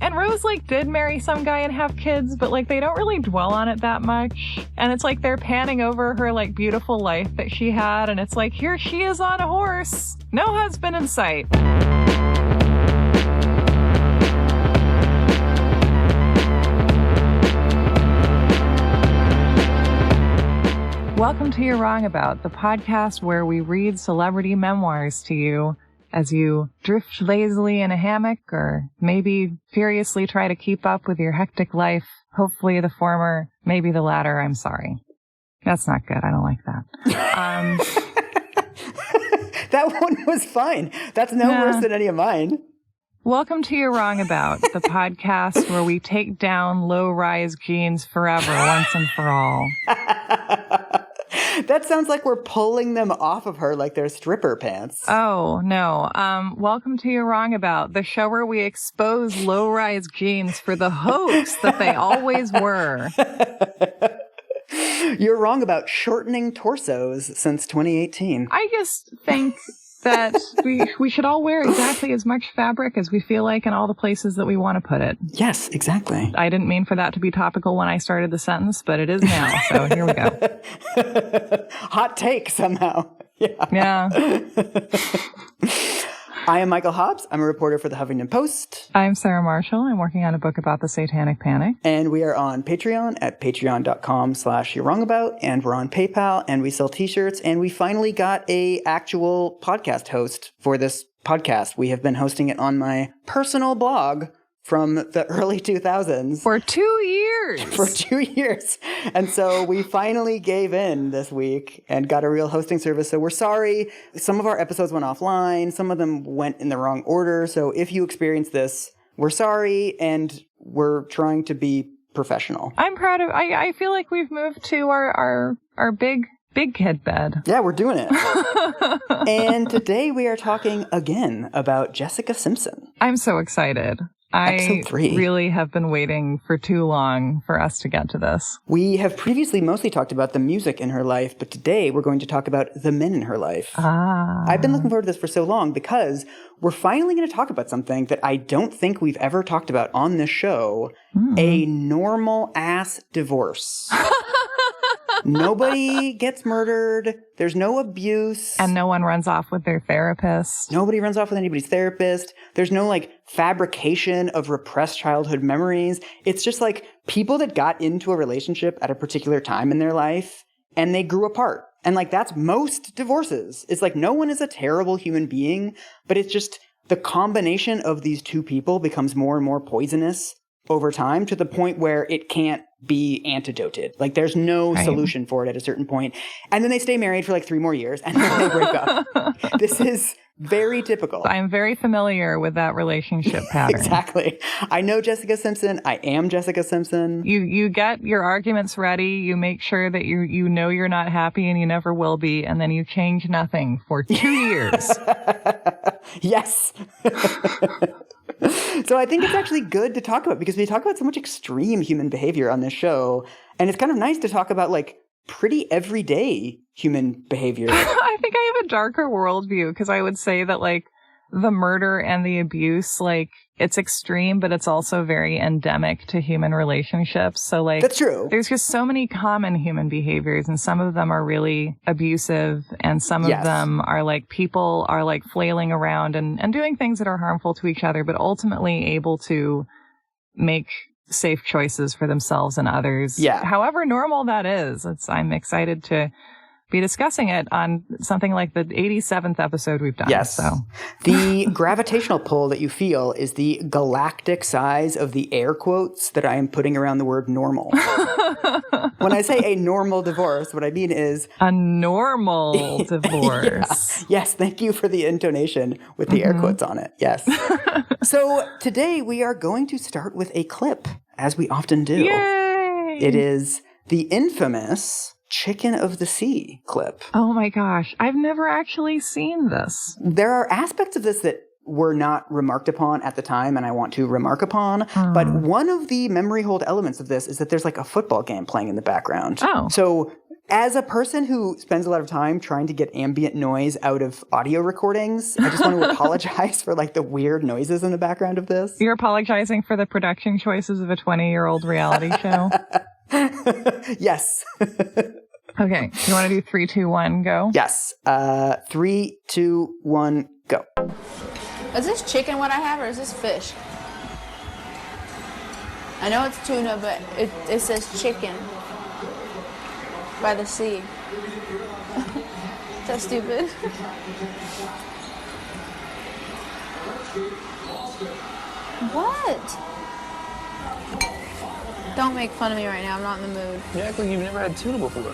And Rose, like, did marry some guy and have kids, but, like, they don't really dwell on it that much. And it's like they're panning over her, like, beautiful life that she had, and it's like, here she is on a horse. No husband in sight. Welcome to You're Wrong About, the podcast where we read celebrity memoirs to you as you drift lazily in a hammock or maybe furiously try to keep up with your hectic life. Hopefully the former, maybe the latter. I'm sorry. That's not good. I don't like that. That one was fine. That's no worse than any of mine. Welcome to You're Wrong About, the podcast where we take down low-rise jeans forever, once and for all. That sounds like we're pulling them off of her like they're stripper pants. Oh, no. Welcome to You're Wrong About, the show where we expose low-rise jeans for the hoax that they always were. You're wrong about shortening torsos since 2018. I just think that we should all wear exactly as much fabric as we feel like in all the places that we want to put it. Yes, exactly. I didn't mean for that to be topical when I started the sentence, but it is now, so here we go. Hot take somehow. Yeah. I am Michael Hobbs. I'm a reporter for the Huffington Post. I'm Sarah Marshall. I'm working on a book about the Satanic Panic. And we are on Patreon at patreon.com/you'rewrongabout. And we're on PayPal, and we sell t-shirts. And we finally got a actual podcast host for this podcast. We have been hosting it on my personal blog from the early 2000s. For 2 years. For 2 years. And so we finally gave in this week and got a real hosting service. So we're sorry. Some of our episodes went offline. Some of them went in the wrong order. So if you experience this, we're sorry. And we're trying to be professional. I'm proud of, I feel like we've moved to our big kid bed. Yeah, we're doing it. And today we are talking again about Jessica Simpson. I'm so excited. I really have been waiting for too long for us to get to this. We have previously mostly talked about the music in her life, but today we're going to talk about the men in her life. I've been looking forward to this for so long because we're finally going to talk about something that I don't think we've ever talked about on this show, a normal-ass divorce. Nobody gets murdered. There's no abuse. And no one runs off with their therapist. Nobody runs off with anybody's therapist. There's no, like, fabrication of repressed childhood memories. It's just, like, people that got into a relationship at a particular time in their life, and they grew apart. And, like, that's most divorces. It's like no one is a terrible human being, but it's just the combination of these two people becomes more and more poisonous over time to the point where it can't be antidoted. Like, there's no solution for it at a certain point. And then they stay married for like 3 more years and then they break up. This is very typical. I'm very familiar with that relationship pattern. Exactly. I know Jessica Simpson. I am Jessica Simpson. You get your arguments ready. You make sure that you know you're not happy and you never will be. And then you change nothing for 2 years. Yes. So I think it's actually good to talk about because we talk about so much extreme human behavior on this show. And it's kind of nice to talk about like pretty everyday human behavior. I think I have a darker worldview because I would say that like the murder and the abuse, like it's extreme, but it's also very endemic to human relationships. So like, that's true. There's just so many common human behaviors and some of them are really abusive and some of them are like people are like flailing around and doing things that are harmful to each other, but ultimately able to make safe choices for themselves and others. Yeah. However normal that is, I'm excited to be discussing it on something like the 87th episode we've done. Yes. So. The gravitational pull that you feel is the galactic size of the air quotes that I am putting around the word normal. When I say a normal divorce, what I mean is a normal divorce. Yeah. Yes. Thank you for the intonation with the air quotes on it. Yes. So today we are going to start with a clip, as we often do. Yay! It is the infamous Chicken of the Sea clip. Oh my gosh. I've never actually seen this. There are aspects of this that were not remarked upon at the time and I want to remark upon. But one of the memory hold elements of this is that there's like a football game playing in the background. Oh. So As a person who spends a lot of time trying to get ambient noise out of audio recordings, I just want to apologize for like the weird noises in the background of this. You're apologizing for the production choices of a 20-year-old reality show? Yes. Okay. You want to do 3, 2, 1, go? Yes. 3, 2, 1, go. Is this chicken what I have, or is this fish? I know it's tuna, but it says chicken by the sea. Is that stupid? What? Don't make fun of me right now. I'm not in the mood. You act like you've never had tuna before.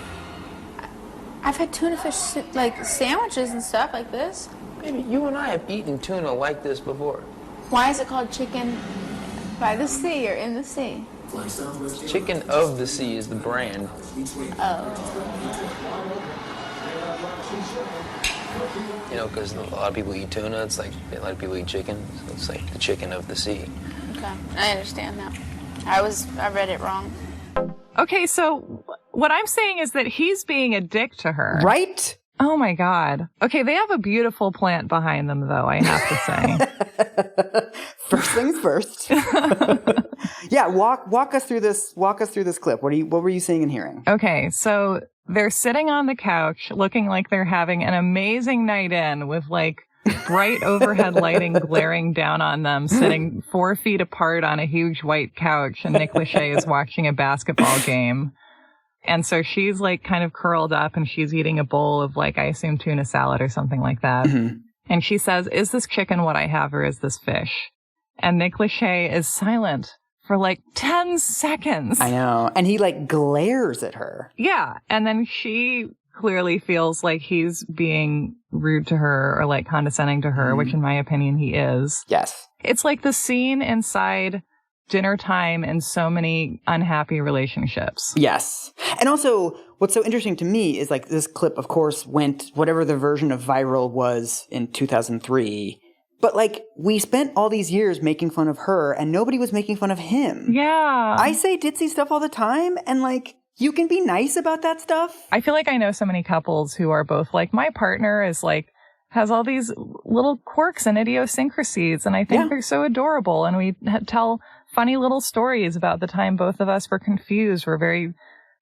I've had tuna fish, like, sandwiches and stuff like this. Maybe you and I have eaten tuna like this before. Why is it called chicken by the sea or in the sea? Chicken of the Sea is the brand. Oh. You know, because a lot of people eat tuna. It's like a lot of people eat chicken. So it's like the chicken of the sea. Okay, I understand now. I read it wrong. Okay, so what I'm saying is that he's being a dick to her. Right? Oh my God. Okay, they have a beautiful plant behind them, though, I have to say. First things first. Yeah, walk us through this. Walk us through this clip. What were you seeing and hearing? Okay, so they're sitting on the couch, looking like they're having an amazing night in, with like bright overhead lighting glaring down on them, sitting 4 feet apart on a huge white couch, and Nick Lachey is watching a basketball game. And so she's like kind of curled up and she's eating a bowl of like, I assume tuna salad or something like that. Mm-hmm. And she says, is this chicken what I have or is this fish? And Nick Lachey is silent for like 10 seconds. I know. And he like glares at her. Yeah. And then she clearly feels like he's being rude to her or like condescending to her, which in my opinion he is. Yes. It's like the scene inside Dinner Time in so many unhappy relationships. Yes. And also, what's so interesting to me is like this clip, of course, went whatever the version of viral was in 2003. But like we spent all these years making fun of her and nobody was making fun of him. Yeah. I say ditzy stuff all the time and like you can be nice about that stuff. I feel like I know so many couples who are both like, my partner is like, has all these little quirks and idiosyncrasies and I think they're so adorable. And we tell funny little stories about the time both of us were confused.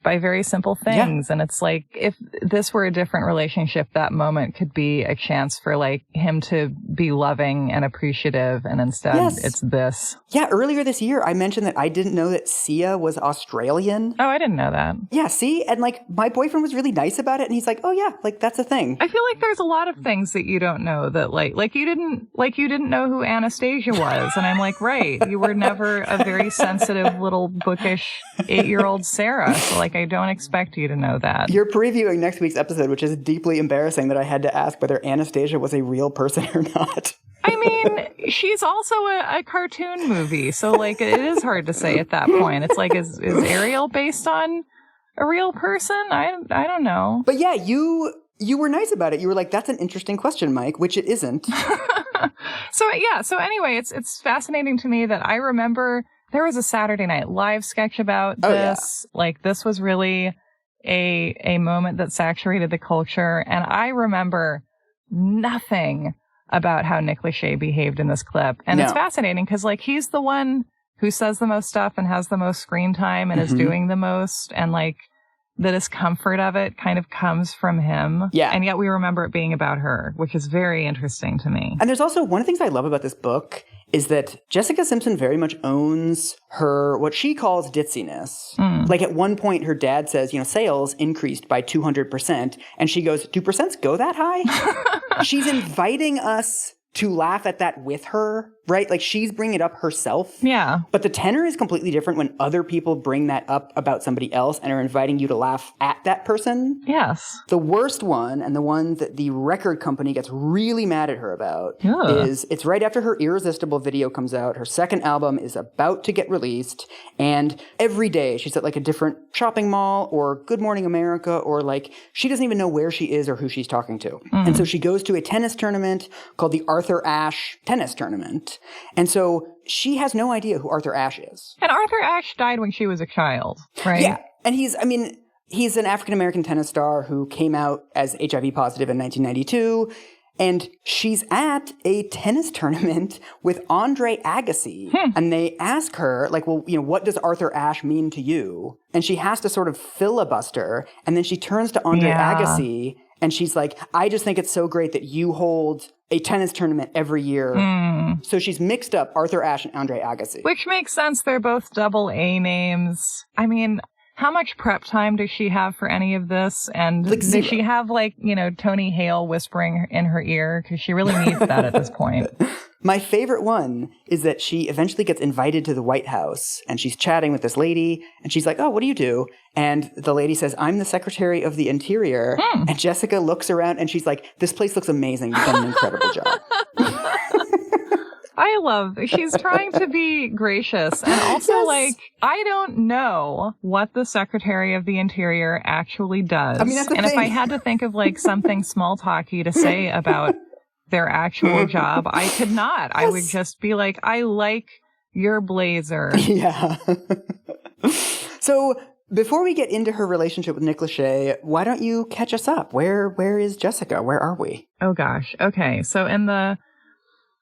By very simple things. Yeah. And it's like, if this were a different relationship, that moment could be a chance for like him to be loving and appreciative. And instead it's this. Yeah. Earlier this year, I mentioned that I didn't know that Sia was Australian. Oh, I didn't know that. Yeah. See? And like my boyfriend was really nice about it. And he's like, oh yeah, like that's a thing. I feel like there's a lot of things that you don't know that like you didn't know who Anastasia was. And I'm like, right. You were never a very sensitive little bookish 8-year-old Sarah. So like, I don't expect you to know that. You're previewing next week's episode, which is deeply embarrassing that I had to ask whether Anastasia was a real person or not. I mean, she's also a cartoon movie, so like it is hard to say at that point. It's like, is Ariel based on a real person? I don't know. But yeah, you were nice about it. You were like, that's an interesting question, Mike, which it isn't. So anyway, it's fascinating to me that I remember there was a Saturday Night Live sketch about this. Yeah. Like, this was really a moment that saturated the culture. And I remember nothing about how Nick Lachey behaved in this clip. And it's fascinating because, like, he's the one who says the most stuff and has the most screen time and is doing the most. And, like, the discomfort of it kind of comes from him. Yeah. And yet we remember it being about her, which is very interesting to me. And there's also one of the things I love about this book is that Jessica Simpson very much owns her, what she calls ditziness. Like at one point, her dad says, sales increased by 200%. And she goes, do percents go that high? She's inviting us to laugh at that with her, right? Like she's bringing it up herself. Yeah. But the tenor is completely different when other people bring that up about somebody else and are inviting you to laugh at that person. Yes. The worst one, and the one that the record company gets really mad at her about, is it's right after her Irresistible video comes out. Her second album is about to get released. And every day she's at like a different shopping mall or Good Morning America, or like she doesn't even know where she is or who she's talking to. And so she goes to a tennis tournament called the Arthur Ashe Tennis Tournament. And so she has no idea who Arthur Ashe is. And Arthur Ashe died when she was a child, right? Yeah. And He's an African-American tennis star who came out as HIV positive in 1992. And she's at a tennis tournament with Andre Agassi. And they ask her, like, well, what does Arthur Ashe mean to you? And she has to sort of filibuster. And then she turns to Andre Agassi and she's like, I just think it's so great that you hold a tennis tournament every year. So she's mixed up Arthur Ashe and Andre Agassi. Which makes sense. They're both double A names. I mean, how much prep time does she have for any of this? And does she have, Tony Hale whispering in her ear? Because she really needs that at this point. My favorite one is that she eventually gets invited to the White House, and she's chatting with this lady, and she's like, oh, what do you do? And the lady says, I'm the Secretary of the Interior. And Jessica looks around, and she's like, this place looks amazing. You've done an incredible job. I love that she's trying to be gracious. And also, I don't know what the Secretary of the Interior actually does. I mean, that's the thing. If I had to think of, something small talky to say about their actual job, I could not. I would just be like, I like your blazer. Yeah. So before we get into her relationship with Nick Lachey, why don't you catch us up? Where is Jessica? Where are we? Oh, gosh. Okay. So in the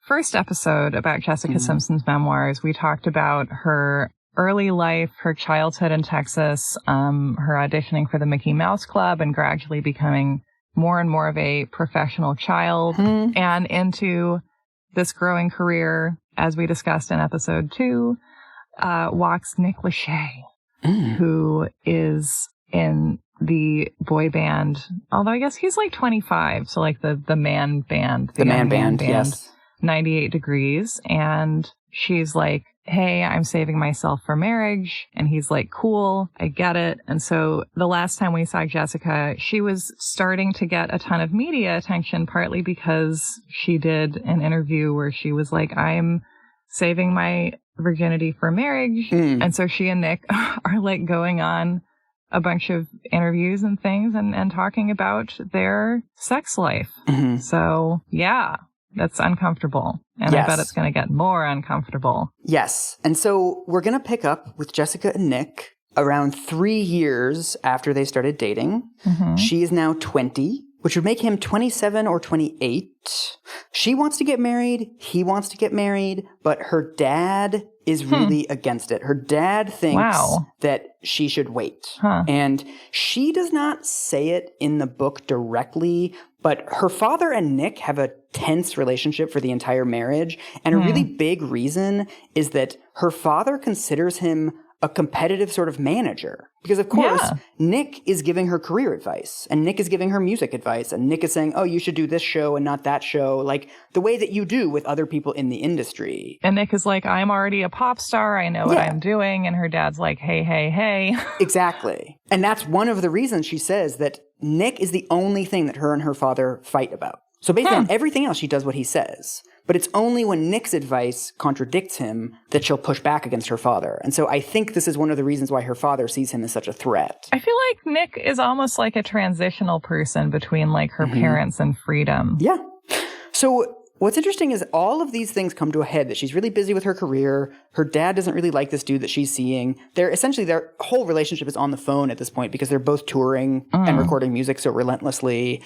first episode about Jessica Simpson's memoirs, we talked about her early life, her childhood in Texas, her auditioning for the Mickey Mouse Club and gradually becoming more and more of a professional child and into this growing career, as we discussed in episode 2, walks Nick Lachey, who is in the boy band, although I guess he's 25, so the man band. The man band, yes. 98 Degrees, and she's like, hey, I'm saving myself for marriage. And he's like, cool, I get it. And so the last time we saw Jessica, she was starting to get a ton of media attention, partly because she did an interview where she was like, I'm saving my virginity for marriage. And so she and Nick are going on a bunch of interviews and things and talking about their sex life. So yeah. That's uncomfortable. And I bet it's going to get more uncomfortable. Yes. And so we're going to pick up with Jessica and Nick around 3 years after they started dating. She is now 20, which would make him 27 or 28. She wants to get married. He wants to get married. But her dad is really against it. Her dad thinks that she should wait. And she does not say it in the book directly, but her father and Nick have a tense relationship for the entire marriage. And a really big reason is that her father considers him a competitive sort of manager. Because, of course, Nick is giving her career advice, and Nick is giving her music advice, and Nick is saying, oh, you should do this show and not that show, like the way that you do with other people in the industry. And Nick is like, I'm already a pop star. I know what I'm doing. And her dad's like, hey, hey, hey. Exactly. And that's one of the reasons she says that Nick is the only thing that her and her father fight about. So basically on everything else, she does what he says. But it's only when Nick's advice contradicts him that she'll push back against her father. And so I think this is one of the reasons why her father sees him as such a threat. I feel like Nick is almost like a transitional person between her parents and freedom. Yeah. So what's interesting is all of these things come to a head, that she's really busy with her career. Her dad doesn't really like this dude that she's seeing. Their whole relationship is on the phone at this point because they're both touring and recording music so relentlessly.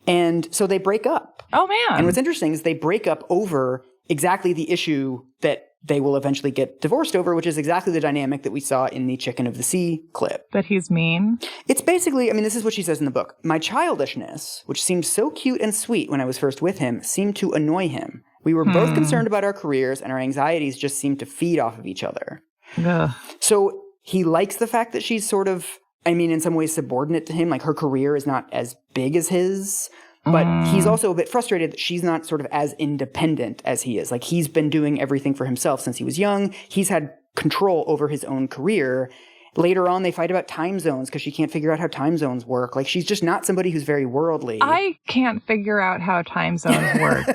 And so they break up. Oh, man. And what's interesting is they break up over exactly the issue that they will eventually get divorced over, which is exactly the dynamic that we saw in the Chicken of the Sea clip. That he's mean? It's basically, this is what she says in the book. My childishness, which seemed so cute and sweet when I was first with him, seemed to annoy him. We were both concerned about our careers, and our anxieties just seemed to feed off of each other. Ugh. So he likes the fact that she's sort of, in some ways subordinate to him. Like, her career is not as big as his. But he's also a bit frustrated that she's not sort of as independent as he is. Like, he's been doing everything for himself since he was young. He's had control over his own career. Later on, they fight about time zones because she can't figure out how time zones work. Like, she's just not somebody who's very worldly. I can't figure out how time zones work.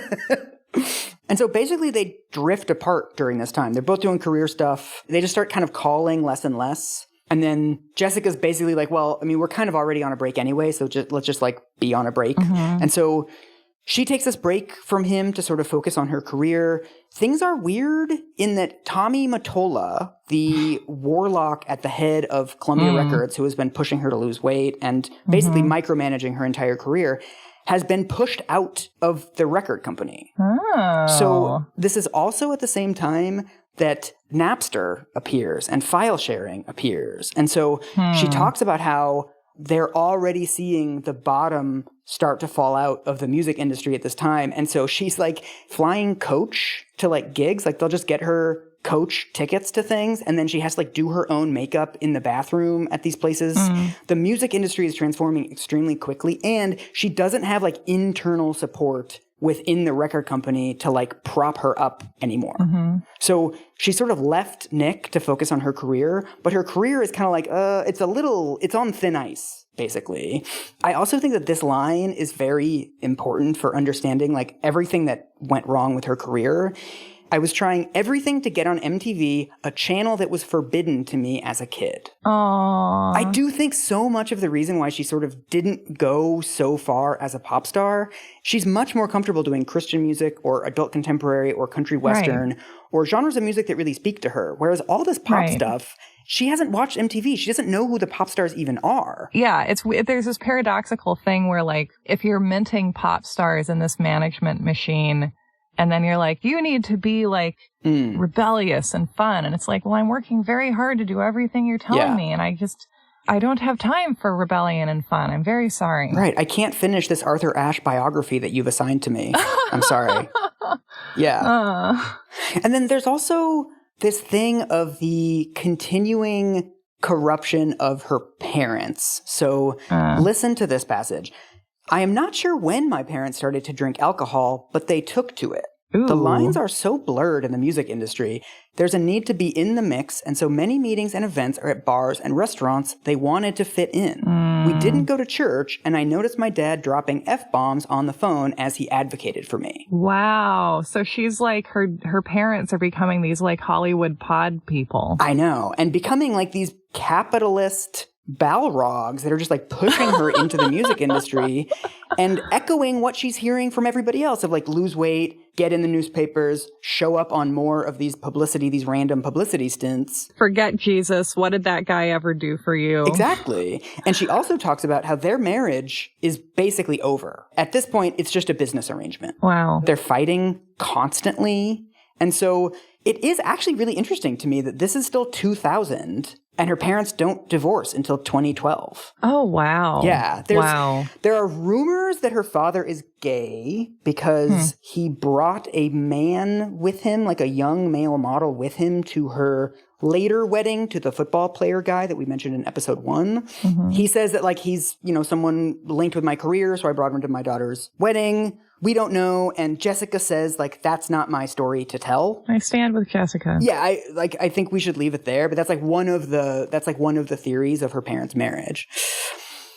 And so basically they drift apart during this time. They're both doing career stuff. They just start kind of calling less and less. And then Jessica's basically like, well, we're kind of already on a break anyway, so let's just be on a break. And so she takes this break from him to sort of focus on her career. Things are weird in that Tommy Mottola, the warlock at the head of Columbia Records, who has been pushing her to lose weight and basically micromanaging her entire career, has been pushed out of the record company. Oh. So this is also at the same time that Napster appears and file sharing appears. And so she talks about how they're already seeing the bottom start to fall out of the music industry at this time. And so she's like flying coach to like gigs. Like they'll just get her coach tickets to things. And then she has to like do her own makeup in the bathroom at these places. The music industry is transforming extremely quickly. And she doesn't have like internal support within the record company to like prop her up anymore. So she sort of left Nick to focus on her career, but her career is kind of like, it's on thin ice, basically. I also think that this line is very important for understanding like everything that went wrong with her career. I was trying everything to get on MTV, a channel that was forbidden to me as a kid. Aww. I do think so much of the reason why she sort of didn't go so far as a pop star, she's much more comfortable doing Christian music or adult contemporary or country western or genres of music that really speak to her. Whereas all this pop stuff, she hasn't watched MTV. She doesn't know who the pop stars even are. Yeah, there's this paradoxical thing where like if you're minting pop stars in this management machine, and then you're like, you need to be like rebellious and fun. And it's like, well, I'm working very hard to do everything you're telling me. And I don't have time for rebellion and fun. I'm very sorry. Right. I can't finish this Arthur Ashe biography that you've assigned to me. I'm sorry. Yeah. And then there's also this thing of the continuing corruption of her parents. So listen to this passage. I am not sure when my parents started to drink alcohol, but they took to it. Ooh. The lines are so blurred in the music industry. There's a need to be in the mix, and so many meetings and events are at bars and restaurants they wanted to fit in. We didn't go to church, and I noticed my dad dropping F-bombs on the phone as he advocated for me. Wow. So she's like, her parents are becoming these like Hollywood pod people. I know, and becoming like these capitalist Balrogs that are just like pushing her into the music industry and echoing what she's hearing from everybody else of like lose weight, get in the newspapers, show up on more of these random publicity stints. Forget Jesus. What did that guy ever do for you? Exactly. And she also talks about how their marriage is basically over. At this point, it's just a business arrangement. Wow. They're fighting constantly. And so it is actually really interesting to me that this is still 2000 and her parents don't divorce until 2012. Oh, wow. Yeah. There are rumors that her father is gay because he brought a man with him, like a young male model with him to her later wedding to the football player guy that we mentioned in episode 1. He says that like he's, someone linked with my career, so I brought him to my daughter's wedding. We don't know, and Jessica says, like, that's not my story to tell. I stand with Jessica. Yeah, I think we should leave it there, but that's one of the theories of her parents' marriage.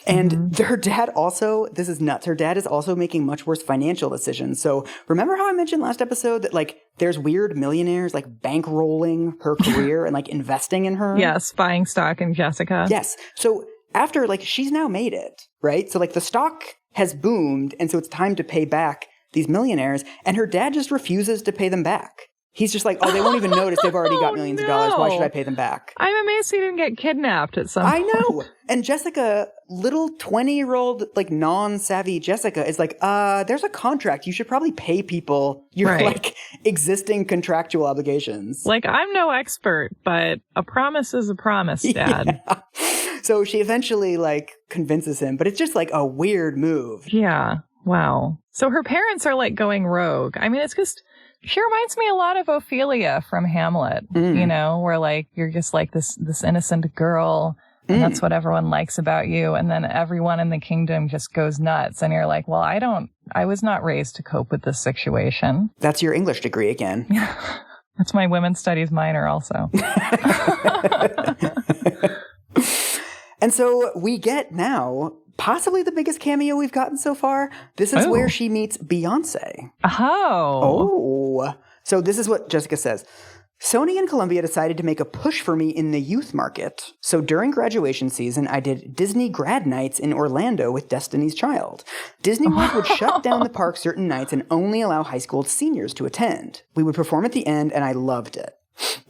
And her dad also, this is nuts, her dad is also making much worse financial decisions. So remember how I mentioned last episode that, like, there's weird millionaires, like, bankrolling her career and, like, investing in her? Yes, buying stock in Jessica. Yes. So after, like, she's now made it, right? So, like, the stock has boomed, and so it's time to pay back these millionaires, and her dad just refuses to pay them back. He's just like, oh, they won't even notice they've already got millions of dollars. Why should I pay them back? I'm amazed he didn't get kidnapped at some point. I know. And Jessica, little 20-year-old, like, non-savvy Jessica is like, there's a contract. You should probably pay people your, like, existing contractual obligations. Like, I'm no expert, but a promise is a promise, Dad. Yeah. So she eventually, like, convinces him, but it's just, like, a weird move. Yeah. Wow. So her parents are, like, going rogue. I mean, it's just, she reminds me a lot of Ophelia from Hamlet, where, like, you're just, like, this innocent girl, and that's what everyone likes about you, and then everyone in the kingdom just goes nuts, and you're like, well, I was not raised to cope with this situation. That's your English degree again. That's my women's studies minor also. And so we get now possibly the biggest cameo we've gotten so far. This is where she meets Beyonce. Oh. So this is what Jessica says. Sony and Columbia decided to make a push for me in the youth market. So during graduation season, I did Disney grad nights in Orlando with Destiny's Child. Disney World would shut down the park certain nights and only allow high school seniors to attend. We would perform at the end, and I loved it.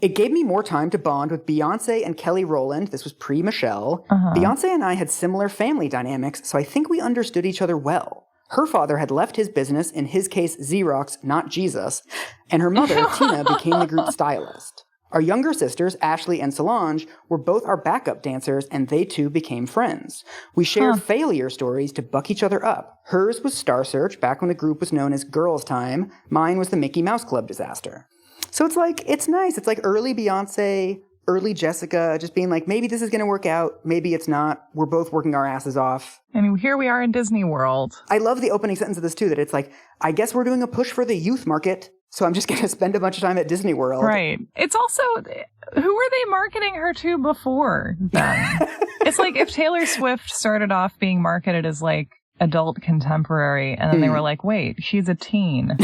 It gave me more time to bond with Beyonce and Kelly Rowland. This was pre-Michelle. Beyonce and I had similar family dynamics, so I think we understood each other well. Her father had left his business, in his case Xerox, not Jesus, and her mother, Tina, became the group stylist. Our younger sisters, Ashley and Solange, were both our backup dancers, and they too became friends. We shared failure stories to buck each other up. Hers was Star Search, back when the group was known as Girls Time. Mine was the Mickey Mouse Club disaster. So it's like, it's nice. It's like early Beyonce, early Jessica, just being like, maybe this is going to work out. Maybe it's not. We're both working our asses off. And here we are in Disney World. I love the opening sentence of this too, that it's like, I guess we're doing a push for the youth market, so I'm just going to spend a bunch of time at Disney World. Right. It's also, who were they marketing her to before then? It's like if Taylor Swift started off being marketed as like adult contemporary, and then they were like, wait, she's a teen.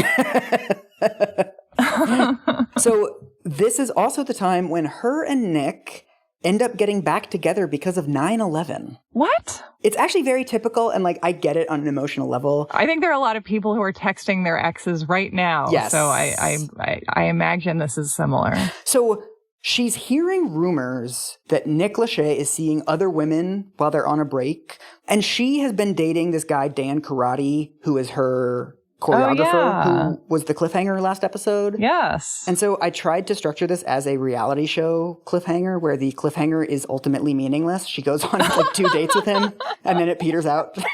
So this is also the time when her and Nick end up getting back together because of 9/11. What? It's actually very typical, and like I get it on an emotional level. I think there are a lot of people who are texting their exes right now. Yes. So I imagine this is similar. So she's hearing rumors that Nick Lachey is seeing other women while they're on a break, and she has been dating this guy Dan Karate, who is her choreographer, who was the cliffhanger last episode. Yes. And so I tried to structure this as a reality show cliffhanger, where the cliffhanger is ultimately meaningless. She goes on like 2 dates with him, and then it peters out. Good.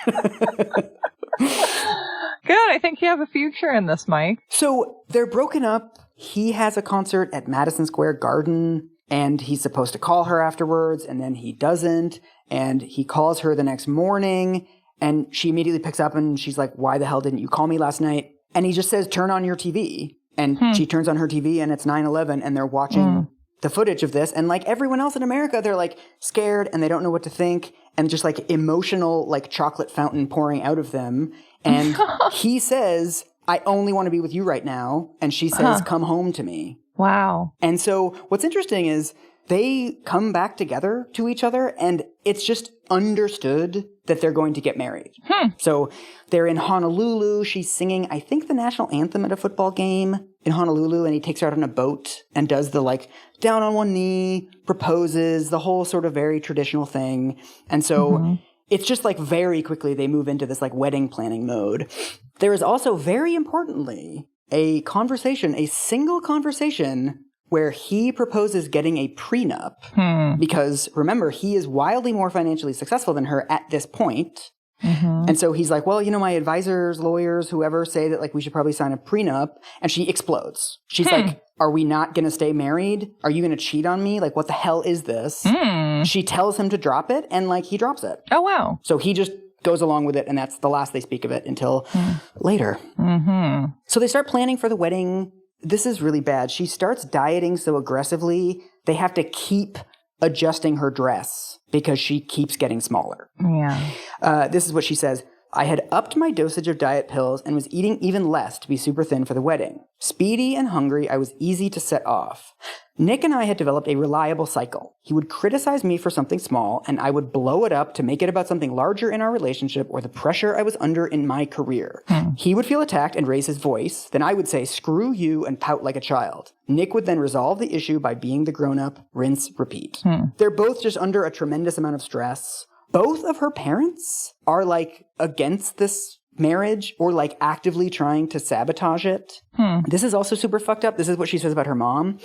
I think you have a future in this, Mike. So they're broken up. He has a concert at Madison Square Garden, and he's supposed to call her afterwards, and then he doesn't. And he calls her the next morning, and she immediately picks up and she's like, why the hell didn't you call me last night? And he just says, turn on your TV. And she turns on her TV and it's 9/11 and they're watching the footage of this. And like everyone else in America, they're like scared and they don't know what to think. And just like emotional, like chocolate fountain pouring out of them. And he says, I only want to be with you right now. And she says, come home to me. Wow. And so what's interesting is they come back together to each other, and it's just understood that they're going to get married. So they're in Honolulu. She's singing, I think, the national anthem at a football game in Honolulu, and he takes her out on a boat and does the, like, down on one knee, proposes, the whole sort of very traditional thing. And so it's just, like, very quickly they move into this, like, wedding planning mode. There is also, very importantly, a conversation, a single conversation where he proposes getting a prenup because, remember, he is wildly more financially successful than her at this point. And so he's like, well, you know, my advisors, lawyers, whoever say that, like, we should probably sign a prenup. And she explodes. She's like, are we not going to stay married? Are you going to cheat on me? Like, what the hell is this? She tells him to drop it, and, like, he drops it. Oh, wow. So he just goes along with it, and that's the last they speak of it until later. So they start planning for the wedding. This is really bad. She starts dieting so aggressively, they have to keep adjusting her dress because she keeps getting smaller. Yeah. This is what she says. I had upped my dosage of diet pills and was eating even less to be super thin for the wedding. Speedy and hungry, I was easy to set off. Nick and I had developed a reliable cycle. He would criticize me for something small, and I would blow it up to make it about something larger in our relationship or the pressure I was under in my career. He would feel attacked and raise his voice. Then I would say, screw you, and pout like a child. Nick would then resolve the issue by being the grown-up, rinse, repeat. They're both just under a tremendous amount of stress. Both of her parents are, like, against this marriage or, like, actively trying to sabotage it. This is also super fucked up. This is what she says about her mom.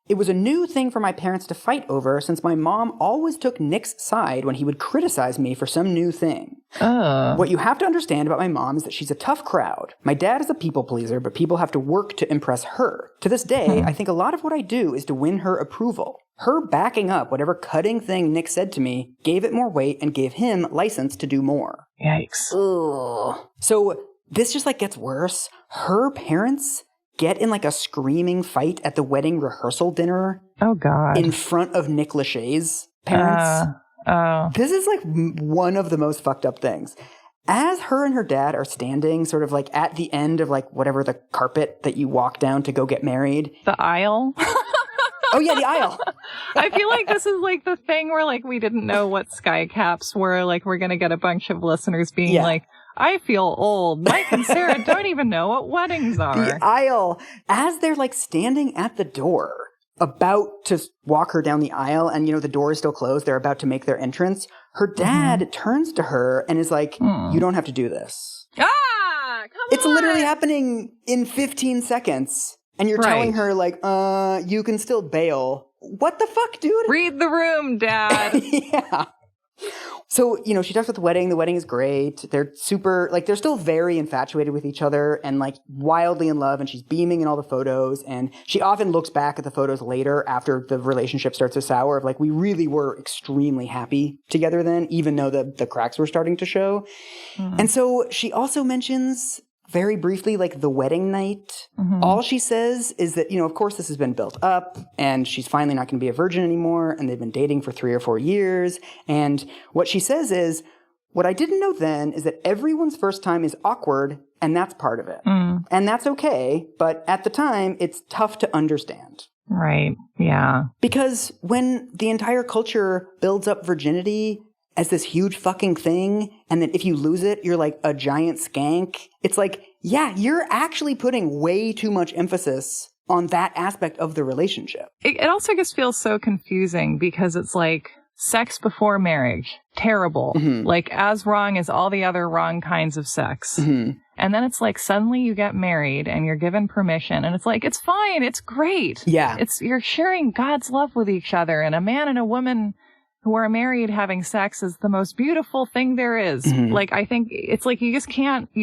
It was a new thing for my parents to fight over since my mom always took Nick's side when he would criticize me for some new thing. What you have to understand about my mom is that she's a tough crowd. My dad is a people pleaser, but people have to work to impress her. To this day, I think a lot of what I do is to win her approval. Her backing up whatever cutting thing Nick said to me gave it more weight and gave him license to do more. Yikes. Ugh. So this just, like, gets worse. Her parents get in, like, a screaming fight at the wedding rehearsal dinner. Oh, God. In front of Nick Lachey's parents. This is, like, one of the most fucked up things. As her and her dad are standing sort of, like, at the end of, like, whatever the carpet that you walk down to go get married. The aisle? Oh, yeah, the aisle. I feel like this is like the thing where like we didn't know what sky caps were. Like we're going to get a bunch of listeners being like, I feel old. Mike and Sarah don't even know what weddings are. The aisle. As they're like standing at the door, about to walk her down the aisle, and, the door is still closed. They're about to make their entrance. Her dad turns to her and is like, you don't have to do this. Come on! It's literally happening in 15 seconds. And you're telling her, like, you can still bail. What the fuck, dude? Read the room, Dad. Yeah. So, she talks about the wedding. The wedding is great. They're super, like, they're still very infatuated with each other and, like, wildly in love. And she's beaming in all the photos. And she often looks back at the photos later after the relationship starts to sour of, like, we really were extremely happy together then, even though the cracks were starting to show. And so she also mentions very briefly, like, the wedding night. All she says is that, of course this has been built up and she's finally not going to be a virgin anymore. And they've been dating for 3 or 4 years. And what she says is, what I didn't know then is that everyone's first time is awkward and that's part of it. And that's okay. But at the time, it's tough to understand. Right. Yeah. Because when the entire culture builds up virginity as this huge fucking thing, and then if you lose it, you're like a giant skank. It's like, yeah, you're actually putting way too much emphasis on that aspect of the relationship. It also just feels so confusing because it's like sex before marriage, terrible. Like as wrong as all the other wrong kinds of sex. And then it's like suddenly you get married and you're given permission and it's like, it's fine. It's great. Yeah. You're sharing God's love with each other, and a man and a woman who are married having sex is the most beautiful thing there is. Like, I think it's like you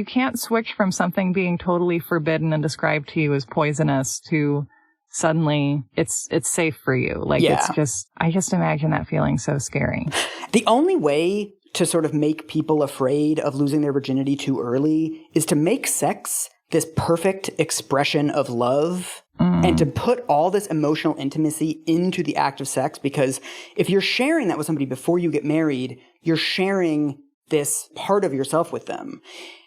can't switch from something being totally forbidden and described to you as poisonous to suddenly it's safe for you. Like, I just imagine that feeling so scary. The only way to sort of make people afraid of losing their virginity too early is to make sex this perfect expression of love and to put all this emotional intimacy into the act of sex, because if you're sharing that with somebody before you get married, you're sharing this part of yourself with them.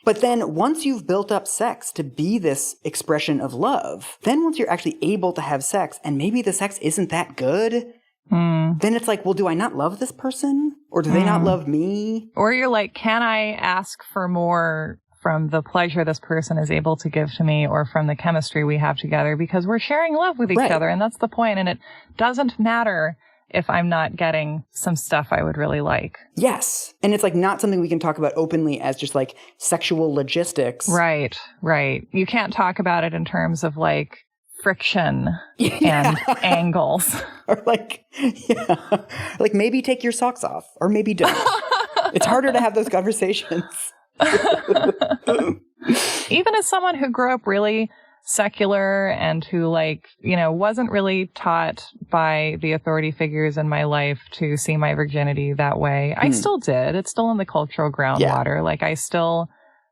But then once you've built up sex to be this expression of love, then once you're actually able to have sex and maybe the sex isn't that good, then it's like, well, do I not love this person? Or do they not love me? Or you're like, can I ask for more from the pleasure this person is able to give to me or from the chemistry we have together, because we're sharing love with each other. And that's the point. And it doesn't matter if I'm not getting some stuff I would really like. Yes. And it's like not something we can talk about openly as just like sexual logistics. Right. You can't talk about it in terms of like friction and angles. Or like maybe take your socks off or maybe don't. It's harder to have those conversations. Even as someone who grew up really secular and who wasn't really taught by the authority figures in my life to see my virginity that way, I still did. It's still in the cultural groundwater. Like I still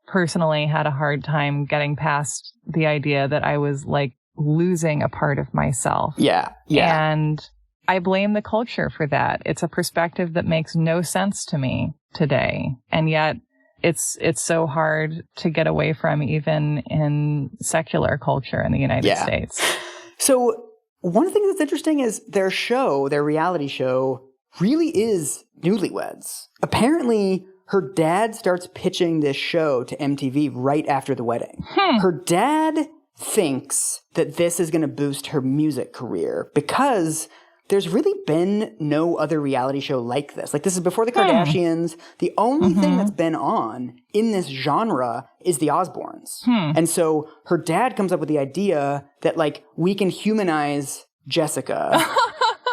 personally had a hard time getting past the idea that I was like losing a part of myself. Yeah. And I blame the culture for that. It's a perspective that makes no sense to me today. And yet it's so hard to get away from even in secular culture in the United States. So one thing that's interesting is their reality show, really is Newlyweds. Apparently, her dad starts pitching this show to MTV right after the wedding. Her dad thinks that this is going to boost her music career because there's really been no other reality show like this. Like, this is before the Kardashians. The only thing that's been on in this genre is the Osbournes. And so her dad comes up with the idea that, like, we can humanize Jessica.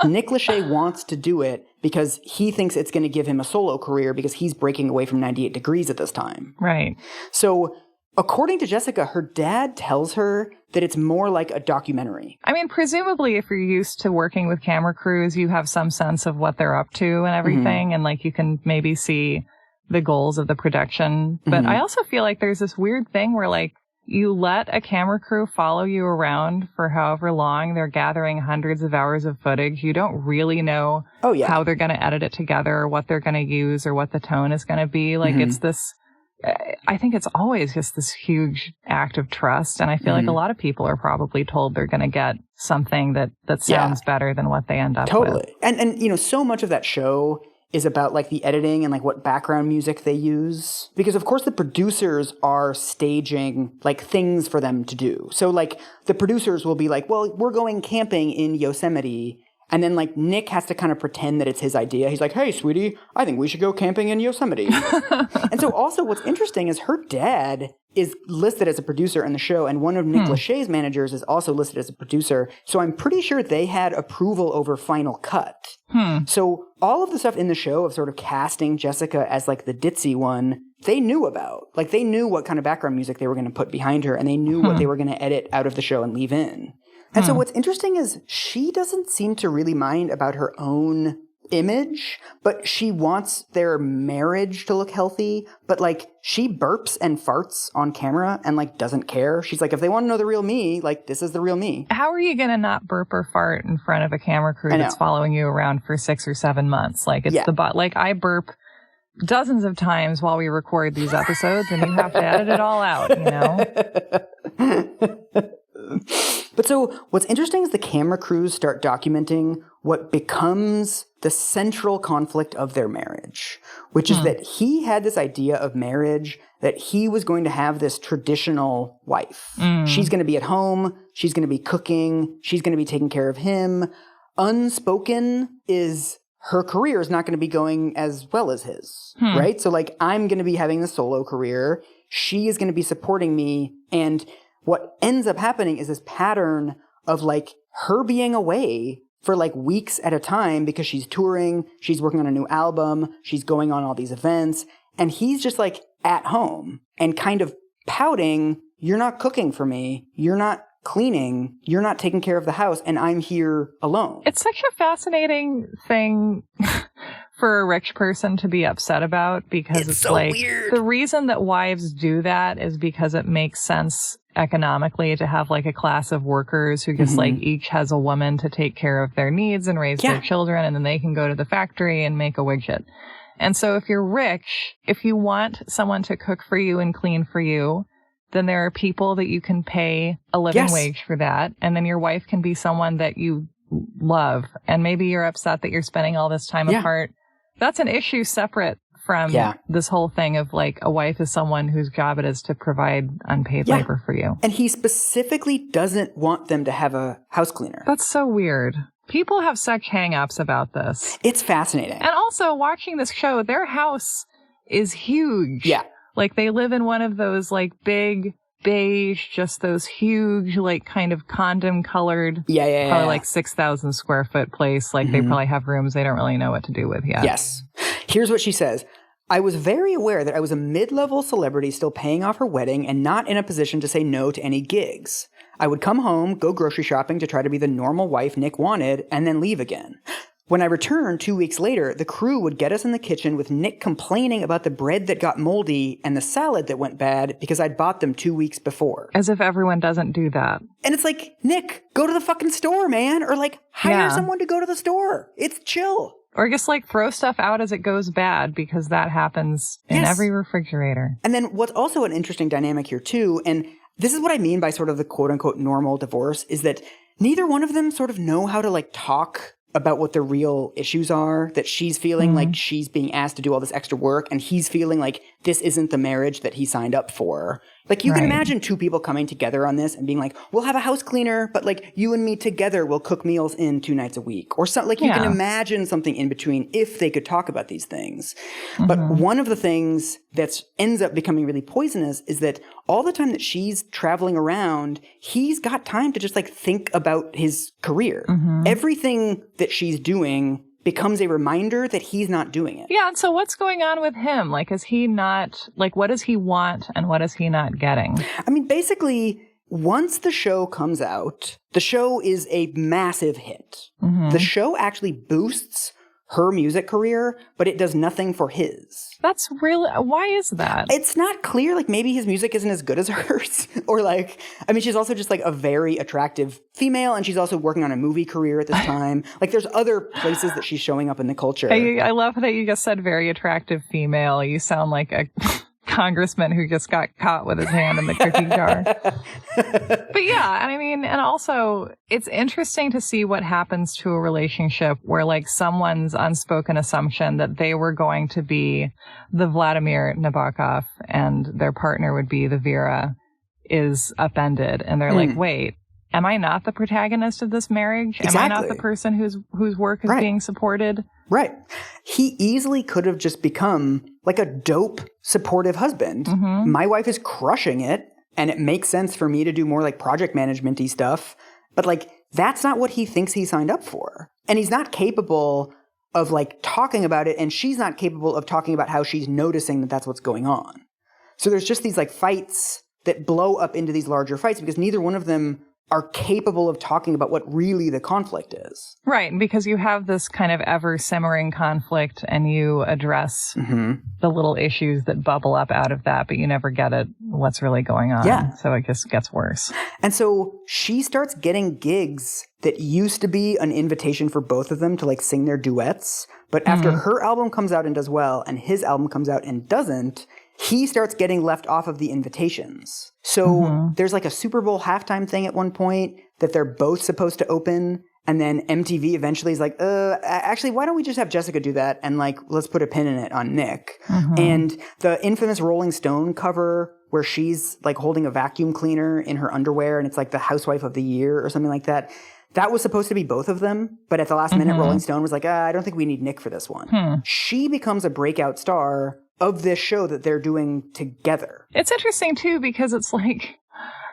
Nick Lachey wants to do it because he thinks it's going to give him a solo career because he's breaking away from 98 Degrees at this time. Right. So according to Jessica, her dad tells her that it's more like a documentary. I mean, presumably if you're used to working with camera crews, you have some sense of what they're up to and everything. And like you can maybe see the goals of the production. But I also feel like there's this weird thing where like you let a camera crew follow you around for however long. They're gathering hundreds of hours of footage. You don't really know how they're going to edit it together or what they're going to use or what the tone is going to be. Like it's this I think it's always just this huge act of trust. And I feel like a lot of people are probably told they're going to get something that sounds better than what they end up with. Totally. And, you know, so much of that show is about like the editing and like what background music they use. Because of course the producers are staging like things for them to do. So like the producers will be like, well, we're going camping in Yosemite. And then, like, Nick has to kind of pretend that it's his idea. He's like, hey, sweetie, I think we should go camping in Yosemite. And so also what's interesting is her dad is listed as a producer in the show, and one of Nick Lachey's managers is also listed as a producer. So I'm pretty sure they had approval over Final Cut. So all of the stuff in the show of sort of casting Jessica as, like, the ditzy one, they knew about. Like, they knew what kind of background music they were going to put behind her, and they knew what they were going to edit out of the show and leave in. And so what's interesting is she doesn't seem to really mind about her own image, but she wants their marriage to look healthy. But like she burps and farts on camera and like doesn't care. She's like, if they want to know the real me, like this is the real me. How are you going to not burp or fart in front of a camera crew that's following you around for 6 or 7 months? Like it's like I burp dozens of times while we record these episodes and you have to edit it all out, you know? But so what's interesting is the camera crews start documenting what becomes the central conflict of their marriage, which is that he had this idea of marriage that he was going to have this traditional wife. She's going to be at home. She's going to be cooking. She's going to be taking care of him. Unspoken is her career is not going to be going as well as his, right? So like I'm going to be having the solo career. She is going to be supporting me. And what ends up happening is this pattern of like her being away for like weeks at a time because she's touring, she's working on a new album, she's going on all these events, and he's just like at home and kind of pouting, you're not cooking for me, you're not cleaning, you're not taking care of the house, and I'm here alone. It's such a fascinating thing for a rich person to be upset about because it's so like weird. The reason that wives do that is because it makes sense economically to have like a class of workers who just like each has a woman to take care of their needs and raise their children, and then they can go to the factory and make a widget. And so if you're rich, if you want someone to cook for you and clean for you, then there are people that you can pay a living wage for that. And then your wife can be someone that you love. And maybe you're upset that you're spending all this time apart. That's an issue separate from this whole thing of like a wife is someone whose job it is to provide unpaid labor for you. And he specifically doesn't want them to have a house cleaner. That's so weird. People have such hang-ups about this. It's fascinating. And also watching this show, their house is huge. Yeah. Like they live in one of those like big beige, just those huge, like kind of condom colored, probably like 6,000 square foot place. Like they probably have rooms they don't really know what to do with yet. Yes. Here's what she says. I was very aware that I was a mid-level celebrity still paying off her wedding and not in a position to say no to any gigs. I would come home, go grocery shopping to try to be the normal wife Nick wanted, and then leave again. When I returned 2 weeks later, the crew would get us in the kitchen with Nick complaining about the bread that got moldy and the salad that went bad because I'd bought them 2 weeks before. As if everyone doesn't do that. And it's like, Nick, go to the fucking store, man. Or like, hire someone to go to the store. It's chill. Or just like throw stuff out as it goes bad because that happens in every refrigerator. And then what's also an interesting dynamic here too, and this is what I mean by sort of the quote unquote normal divorce, is that neither one of them sort of know how to like talk about what the real issues are, that she's feeling like she's being asked to do all this extra work and he's feeling like this isn't the marriage that he signed up for. Like you can imagine two people coming together on this and being like, we'll have a house cleaner, but like you and me together will cook meals in 2 nights a week. Or something like you can imagine something in between if they could talk about these things. But one of the things that ends up becoming really poisonous is that all the time that she's traveling around, he's got time to just like think about his career. Everything that she's doing becomes a reminder that he's not doing it. Yeah, and so what's going on with him? Like, is he not, like, what does he want and what is he not getting? I mean, basically, once the show comes out, the show is a massive hit. The show actually boosts her music career, but it does nothing for his. That's really, why is that? It's not clear. Like maybe his music isn't as good as hers. Or like, I mean, she's also just like a very attractive female and she's also working on a movie career at this time. Like there's other places that she's showing up in the culture. I love that you just said very attractive female. You sound like a congressman who just got caught with his hand in the cookie jar. But yeah, I mean, and also it's interesting to see what happens to a relationship where like someone's unspoken assumption that they were going to be the Vladimir Nabokov and their partner would be the Vera is upended. And they're like, wait, am I not the protagonist of this marriage? Exactly. Am I not the person whose work is being supported? Right. He easily could have just become like a dope, supportive husband. My wife is crushing it, and it makes sense for me to do more like project management-y stuff. But like, that's not what he thinks he signed up for. And he's not capable of like talking about it, and she's not capable of talking about how she's noticing that that's what's going on. So there's just these like fights that blow up into these larger fights because neither one of them are capable of talking about what really the conflict is. Right, because you have this kind of ever-simmering conflict and you address the little issues that bubble up out of that, but you never get at what's really going on. Yeah. So it just gets worse. And so she starts getting gigs that used to be an invitation for both of them to like sing their duets, but after her album comes out and does well and his album comes out and doesn't, he starts getting left off of the invitations. So there's like a Super Bowl halftime thing at one point that they're both supposed to open. And then MTV eventually is like, actually, why don't we just have Jessica do that? And like, let's put a pin in it on Nick. And the infamous Rolling Stone cover where she's like holding a vacuum cleaner in her underwear and it's like the housewife of the year or something like that. That was supposed to be both of them, but at the last minute, Rolling Stone was like, I don't think we need Nick for this one. She becomes a breakout star of this show that they're doing together. It's interesting, too, because it's like,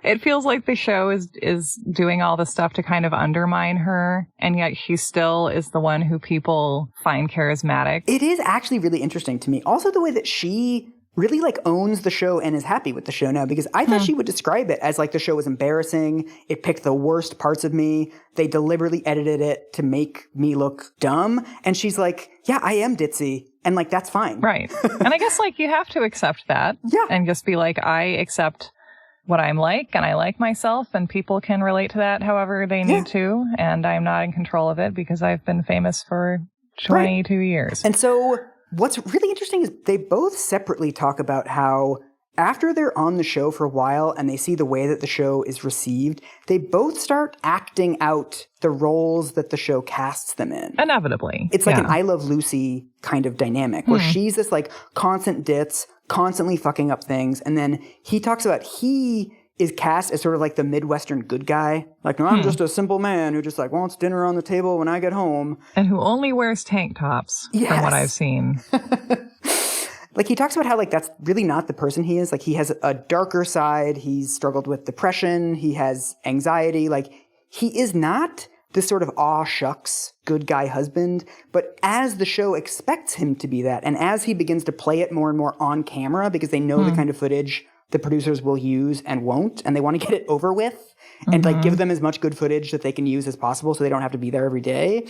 it feels like the show is doing all the stuff to kind of undermine her, and yet she still is the one who people find charismatic. It is actually really interesting to me. Also, the way that she really like owns the show and is happy with the show now, because I thought she would describe it as like the show was embarrassing. It picked the worst parts of me. They deliberately edited it to make me look dumb. And she's like, yeah, I am ditzy. And like, that's fine. Right. And I guess like you have to accept that. Yeah. And just be like, I accept what I'm like and I like myself and people can relate to that however they need to. And I'm not in control of it because I've been famous for 22 years. And so what's really interesting is they both separately talk about how after they're on the show for a while and they see the way that the show is received, they both start acting out the roles that the show casts them in. Inevitably. It's like an I Love Lucy kind of dynamic where she's this like constant ditz, constantly fucking up things. And then he talks about he is cast as sort of like the Midwestern good guy. Like, no, I'm just a simple man who just like wants dinner on the table when I get home. And who only wears tank tops from what I've seen. Like he talks about how like that's really not the person he is. Like he has a darker side. He's struggled with depression. He has anxiety. Like he is not this sort of aw shucks good guy husband. But as the show expects him to be that, and as he begins to play it more and more on camera because they know the kind of footage the producers will use and won't, and they want to get it over with and like give them as much good footage that they can use as possible so they don't have to be there every day.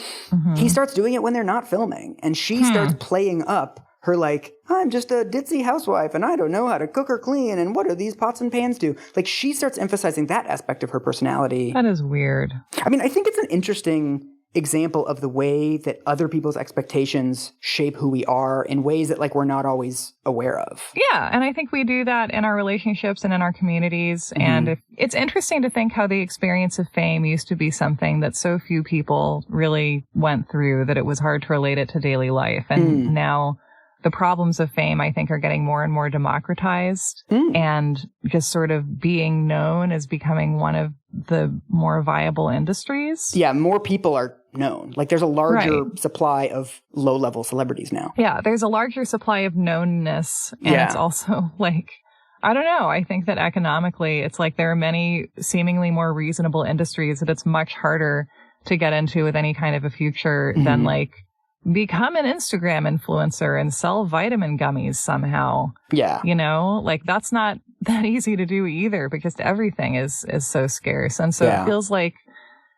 He starts doing it when they're not filming, and she starts playing up her like, I'm just a ditzy housewife and I don't know how to cook or clean and what do these pots and pans do? Like she starts emphasizing that aspect of her personality. That is weird. I mean, I think it's an interesting example of the way that other people's expectations shape who we are in ways that like we're not always aware of. Yeah, and I think we do that in our relationships and in our communities. And it's interesting to think how the experience of fame used to be something that so few people really went through that it was hard to relate it to daily life. And now the problems of fame, I think, are getting more and more democratized, and just sort of being known as becoming one of the more viable industries. Yeah, more people are known. Like there's a larger supply of low-level celebrities now. Yeah, there's a larger supply of knownness, and it's also like, I don't know, I think that economically, it's like there are many seemingly more reasonable industries that it's much harder to get into with any kind of a future than like become an Instagram influencer and sell vitamin gummies somehow. Yeah. You know, like that's not that easy to do either because everything is so scarce. And so it feels like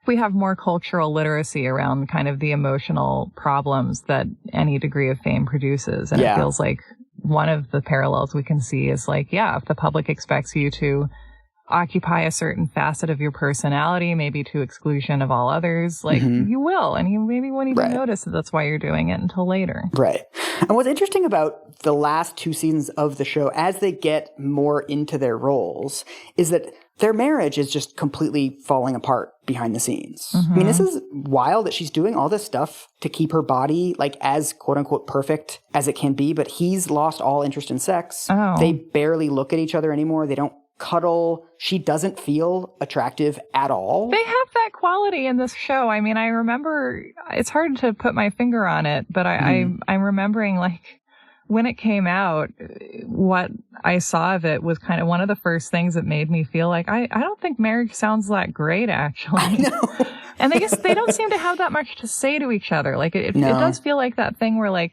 we have more cultural literacy around kind of the emotional problems that any degree of fame produces. And it feels like one of the parallels we can see is like, if the public expects you to occupy a certain facet of your personality, maybe to exclusion of all others, like you will, and you maybe won't even notice that that's why you're doing it until later. Right. And what's interesting about the last 2 seasons of the show, as they get more into their roles, is that their marriage is just completely falling apart behind the scenes. I mean, this is wild that she's doing all this stuff to keep her body like as quote unquote perfect as it can be, but he's lost all interest in sex. They barely look at each other anymore. They don't cuddle. She doesn't feel attractive at all. They have that quality in this show. I mean, I remember, it's hard to put my finger on it, but I'm remembering like when it came out, what I saw of it was kind of one of the first things that made me feel like, I don't think marriage sounds that great, actually. I know. And I guess they don't seem to have that much to say to each other. Like it does feel like that thing where like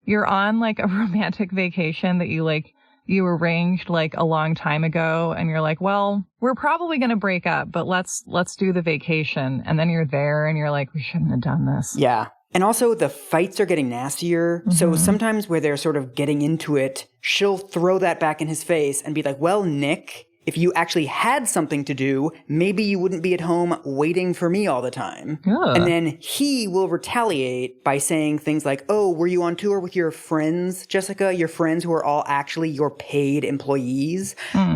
you're on like a romantic vacation that you arranged like a long time ago, and you're like, well, we're probably going to break up, but let's do the vacation. And then you're there and you're like, we shouldn't have done this. Yeah. And also the fights are getting nastier. So sometimes where they're sort of getting into it, she'll throw that back in his face and be like, well, Nick, if you actually had something to do, maybe you wouldn't be at home waiting for me all the time. And then he will retaliate by saying things like, oh, were you on tour with your friends, Jessica? Your friends who are all actually your paid employees?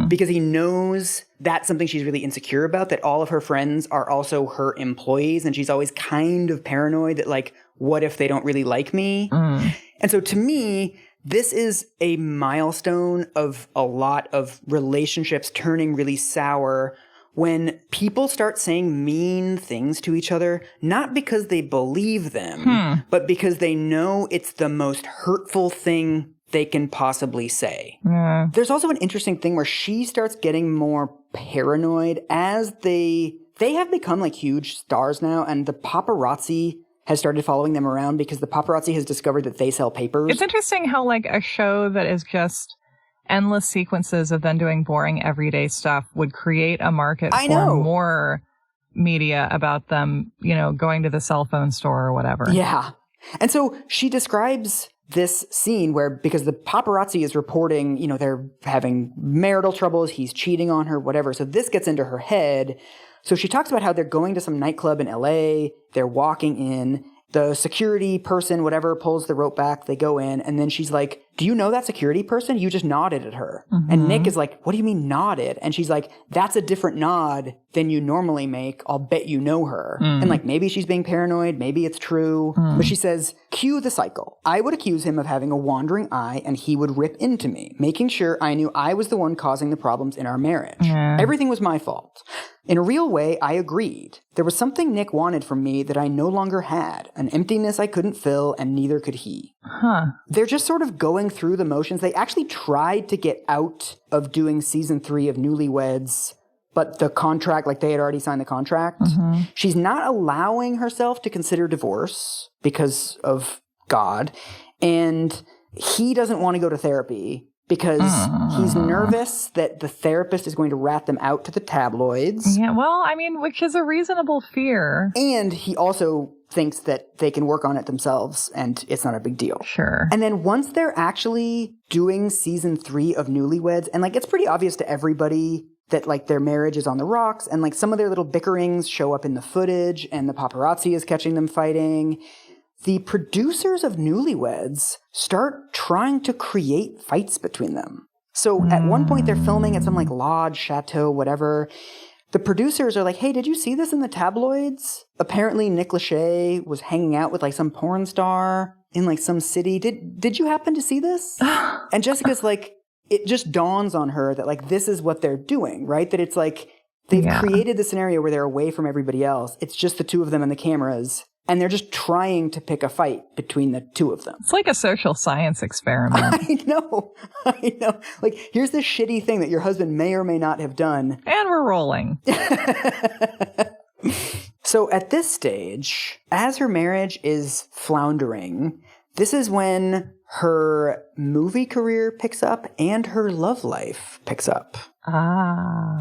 Because he knows that's something she's really insecure about, that all of her friends are also her employees. And she's always kind of paranoid that like, what if they don't really like me? And so to me, this is a milestone of a lot of relationships turning really sour when people start saying mean things to each other, not because they believe them, but because they know it's the most hurtful thing they can possibly say. There's also an interesting thing where she starts getting more paranoid as they have become like huge stars now, and the paparazzi has started following them around because the paparazzi has discovered that they sell papers. It's interesting how like a show that is just endless sequences of them doing boring everyday stuff would create a market for more media about them, you know, going to the cell phone store or whatever. Yeah. And so she describes this scene where, because the paparazzi is reporting, you know, they're having marital troubles, he's cheating on her, whatever. So this gets into her head. So she talks about how they're going to some nightclub in LA, they're walking in, the security person, whatever, pulls the rope back, they go in, and then she's like, do you know that security person? You just nodded at her. And Nick is like, what do you mean nodded? And she's like, that's a different nod than you normally make. I'll bet you know her. And like, maybe she's being paranoid, maybe it's true. But she says, cue the cycle. I would accuse him of having a wandering eye, and he would rip into me, making sure I knew I was the one causing the problems in our marriage. Everything was my fault. In a real way, I agreed. There was something Nick wanted from me that I no longer had, an emptiness I couldn't fill, and neither could he. They're just sort of going through the motions. They actually tried to get out of doing season 3 of Newlyweds, but the contract, like they had already signed the contract. She's not allowing herself to consider divorce because of God, and he doesn't want to go to therapy because he's nervous that the therapist is going to rat them out to the tabloids. Yeah, well, I mean, which is a reasonable fear. And he also thinks that they can work on it themselves and it's not a big deal. Sure. And then once they're actually doing season 3 of Newlyweds, and like it's pretty obvious to everybody that like their marriage is on the rocks, and like some of their little bickerings show up in the footage, and the paparazzi is catching them fighting. The producers of Newlyweds start trying to create fights between them. So at one point they're filming at some like lodge, chateau, whatever. The producers are like, hey, did you see this in the tabloids? Apparently Nick Lachey was hanging out with like some porn star in like some city. Did you happen to see this? And Jessica's like, it just dawns on her that like this is what they're doing, right? That it's like they've created the scenario where they're away from everybody else. It's just the two of them and the cameras. And they're just trying to pick a fight between the two of them. It's like a social science experiment. I know. Like, here's this shitty thing that your husband may or may not have done. And we're rolling. So at this stage, as her marriage is floundering, this is when her movie career picks up and her love life picks up.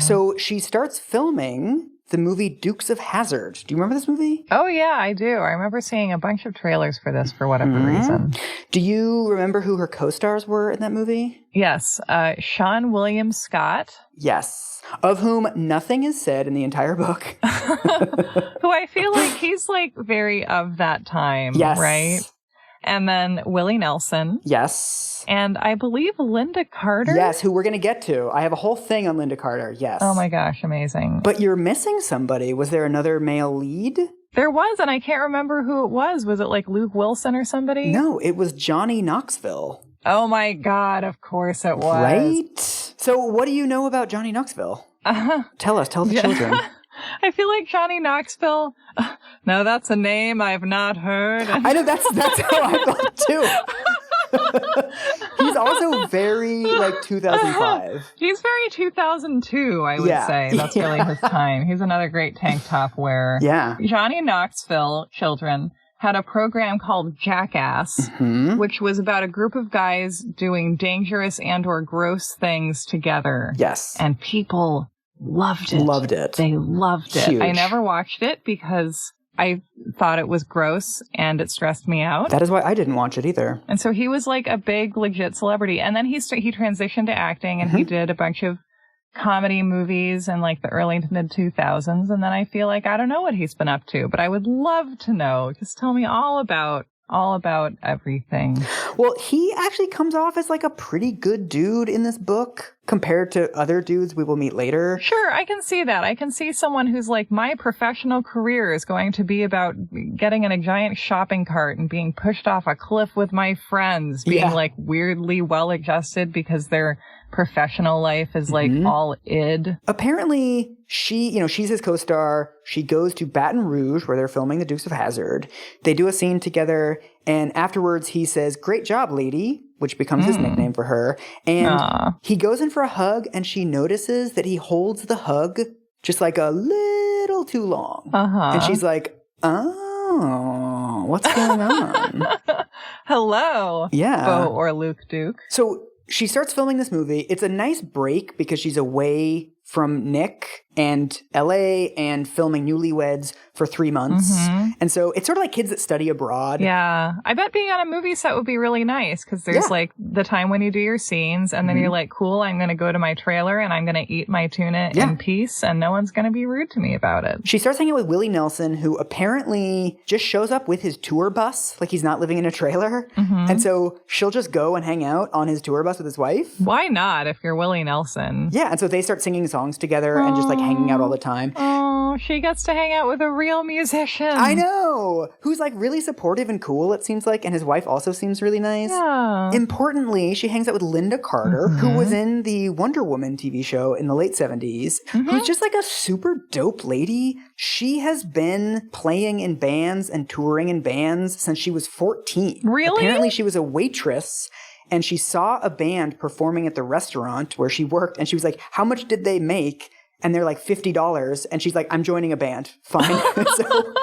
So she starts filming the movie Dukes of Hazzard. Do you remember this movie? Oh, yeah, I do. I remember seeing a bunch of trailers for this for whatever reason. Do you remember who her co-stars were in that movie? Yes. Sean William Scott. Yes. Of whom nothing is said in the entire book. Who I feel like he's like very of that time, yes. right? And then Willie Nelson. Yes. And I believe Lynda Carter. Yes, who we're going to get to. I have a whole thing on Lynda Carter. Yes. Oh my gosh, amazing. But you're missing somebody. Was there another male lead? There was, and I can't remember who it was. Was it like Luke Wilson or somebody? No, it was Johnny Knoxville. Oh my God, of course it was. Right? So what do you know about Johnny Knoxville? Tell the children. I feel like Johnny Knoxville. No, that's a name I've not heard. I know that's how I felt too. He's also very like 2005. He's very 2002, I would say. That's really his time. He's another great tank top wearer. Yeah. Johnny Knoxville children had a program called Jackass, which was about a group of guys doing dangerous and or gross things together. Yes. And people loved it. Loved it. They loved it. Huge. I never watched it because I thought it was gross and it stressed me out. That is why I didn't watch it either. And so he was like a big, legit celebrity. And then he transitioned to acting and he did a bunch of comedy movies in like the early to mid 2000s. And then I feel like I don't know what he's been up to, but I would love to know. Just tell me all about everything. Well, he actually comes off as like a pretty good dude in this book compared to other dudes we will meet later. Sure, I can see that. I can see someone who's like, my professional career is going to be about getting in a giant shopping cart and being pushed off a cliff with my friends, being like weirdly well adjusted because their professional life is like all id. Apparently, she's his co-star. She goes to Baton Rouge where they're filming the Dukes of Hazzard. They do a scene together, and afterwards he says, "Great job, lady," which becomes his nickname for her. And he goes in for a hug, and she notices that he holds the hug just like a little too long. And she's like, "Oh, what's going on?" Hello. Yeah. Bo or Luke Duke. So she starts filming this movie. It's a nice break because she's away from Nick and LA and filming Newlyweds for 3 months. And so it's sort of like kids that study abroad. Yeah. I bet being on a movie set would be really nice because there's like the time when you do your scenes and then you're like, cool, I'm going to go to my trailer and I'm going to eat my tuna in peace and no one's going to be rude to me about it. She starts hanging out with Willie Nelson, who apparently just shows up with his tour bus. Like he's not living in a trailer. And so she'll just go and hang out on his tour bus with his wife. Why not if you're Willie Nelson? Yeah. And so they start singing songs together and just like hanging out all the time. Oh, she gets to hang out with a real musician. I know. Who's like really supportive and cool, it seems like. And his wife also seems really nice. Yeah. Importantly, she hangs out with Lynda Carter, who was in the Wonder Woman TV show in the late 70s, who's just like a super dope lady. She has been playing in bands and touring in bands since she was 14. Really? Apparently she was a waitress. And she saw a band performing at the restaurant where she worked. And she was like, how much did they make? And they're like $50. And she's like, I'm joining a band. Fine. So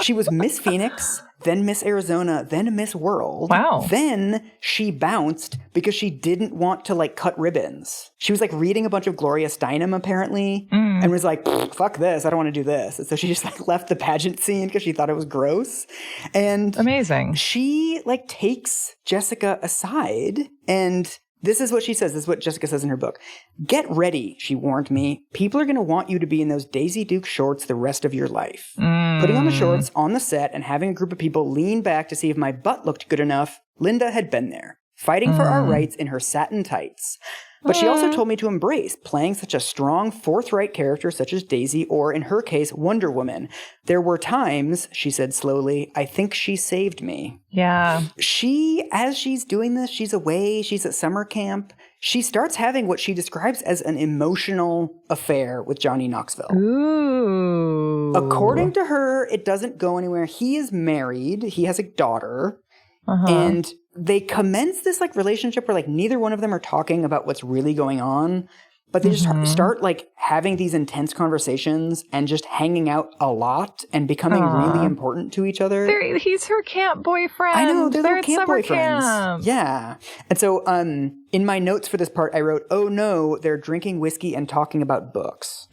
she was Miss Phoenix, then Miss Arizona, then Miss World. Wow. Then she bounced because she didn't want to like cut ribbons. She was like reading a bunch of Gloria Steinem apparently and was like, fuck this. I don't want to do this. And so she just like left the pageant scene because she thought it was gross. And amazing. She like takes Jessica aside and this is what she says. This is what Jessica says in her book. Get ready, she warned me. People are going to want you to be in those Daisy Duke shorts the rest of your life. Putting on the shorts on the set and having a group of people lean back to see if my butt looked good enough. Lynda had been there, fighting for our rights in her satin tights. But she also told me to embrace playing such a strong, forthright character such as Daisy, or in her case, Wonder Woman. There were times, she said slowly, I think she saved me. Yeah. As she's doing this, she's away, she's at summer camp. She starts having what she describes as an emotional affair with Johnny Knoxville. Ooh. According to her, it doesn't go anywhere. He is married. He has a daughter. And they commence this like relationship where like neither one of them are talking about what's really going on, but they just start like having these intense conversations and just hanging out a lot and becoming really important to each other. He's her camp boyfriend. I know, they're at camp summer boyfriends. Camp. Yeah. And so in my notes for this part, I wrote, oh no, they're drinking whiskey and talking about books.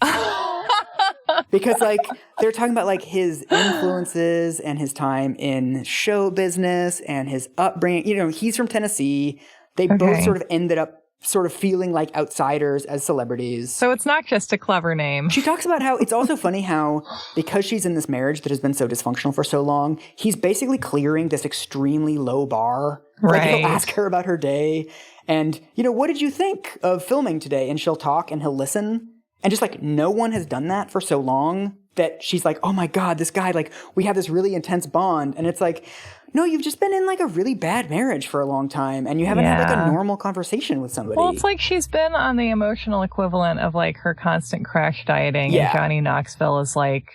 Because, like, they're talking about, like, his influences and his time in show business and his upbringing. You know, he's from Tennessee. They both sort of ended up sort of feeling like outsiders as celebrities. So it's not just a clever name. She talks about how it's also funny how, because she's in this marriage that has been so dysfunctional for so long, he's basically clearing this extremely low bar. Like, he'll ask her about her day and, you know, what did you think of filming today? And she'll talk and he'll listen. And just like no one has done that for so long that she's like, oh my God, this guy, like we have this really intense bond. And it's like, no, you've just been in like a really bad marriage for a long time and you haven't had like a normal conversation with somebody. Well, it's like she's been on the emotional equivalent of like her constant crash dieting and Johnny Knoxville is like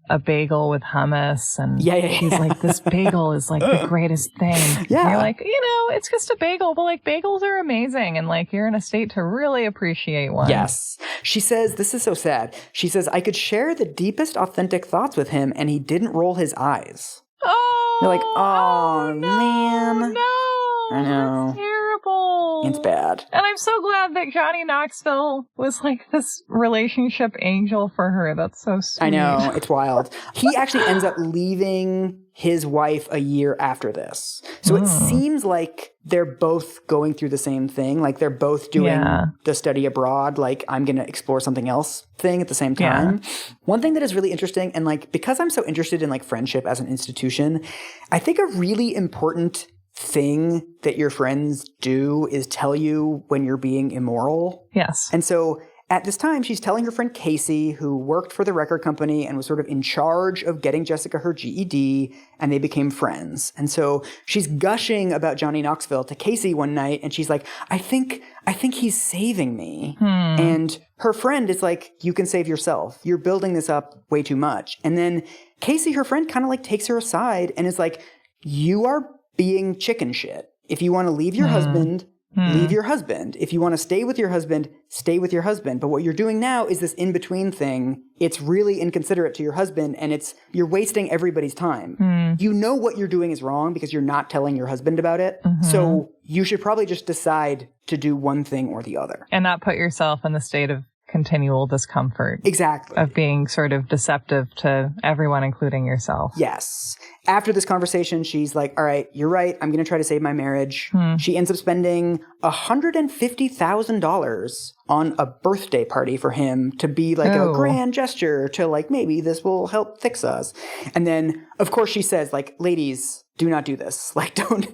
a bagel with hummus and he's like, this bagel is like the greatest thing. And you're like, you know, it's just a bagel, but like bagels are amazing and like you're in a state to really appreciate one. Yes. She says, this is so sad. She says, I could share the deepest authentic thoughts with him and he didn't roll his eyes. Oh, you're like, oh man. No. I know. That's terrible. It's bad. And I'm so glad that Johnny Knoxville was like this relationship angel for her. That's so sweet. I know. It's wild. He actually ends up leaving his wife a year after this. So it seems like they're both going through the same thing. Like they're both doing the study abroad, like I'm going to explore something else thing at the same time. Yeah. One thing that is really interesting, and like because I'm so interested in like friendship as an institution, I think a really important thing that your friends do is tell you when you're being immoral. Yes. And so at this time, she's telling her friend Casey, who worked for the record company and was sort of in charge of getting Jessica her GED, and they became friends. And so she's gushing about Johnny Knoxville to Casey one night, and she's like, I think he's saving me. And her friend is like, you can save yourself. You're building this up way too much. And then Casey, her friend, kind of like takes her aside and is like, you are being chicken shit. If you want to leave your husband, leave your husband. If you want to stay with your husband, stay with your husband. But what you're doing now is this in-between thing. It's really inconsiderate to your husband and you're wasting everybody's time. You know what you're doing is wrong because you're not telling your husband about it. So you should probably just decide to do one thing or the other. And not put yourself in the state of continual discomfort. Exactly. Of being sort of deceptive to everyone, including yourself. Yes. After this conversation, she's like, all right, you're right. I'm going to try to save my marriage. She ends up spending $150,000 on a birthday party for him to be like a grand gesture to like, maybe this will help fix us. And then, of course, she says like, ladies, do not do this. Like, don't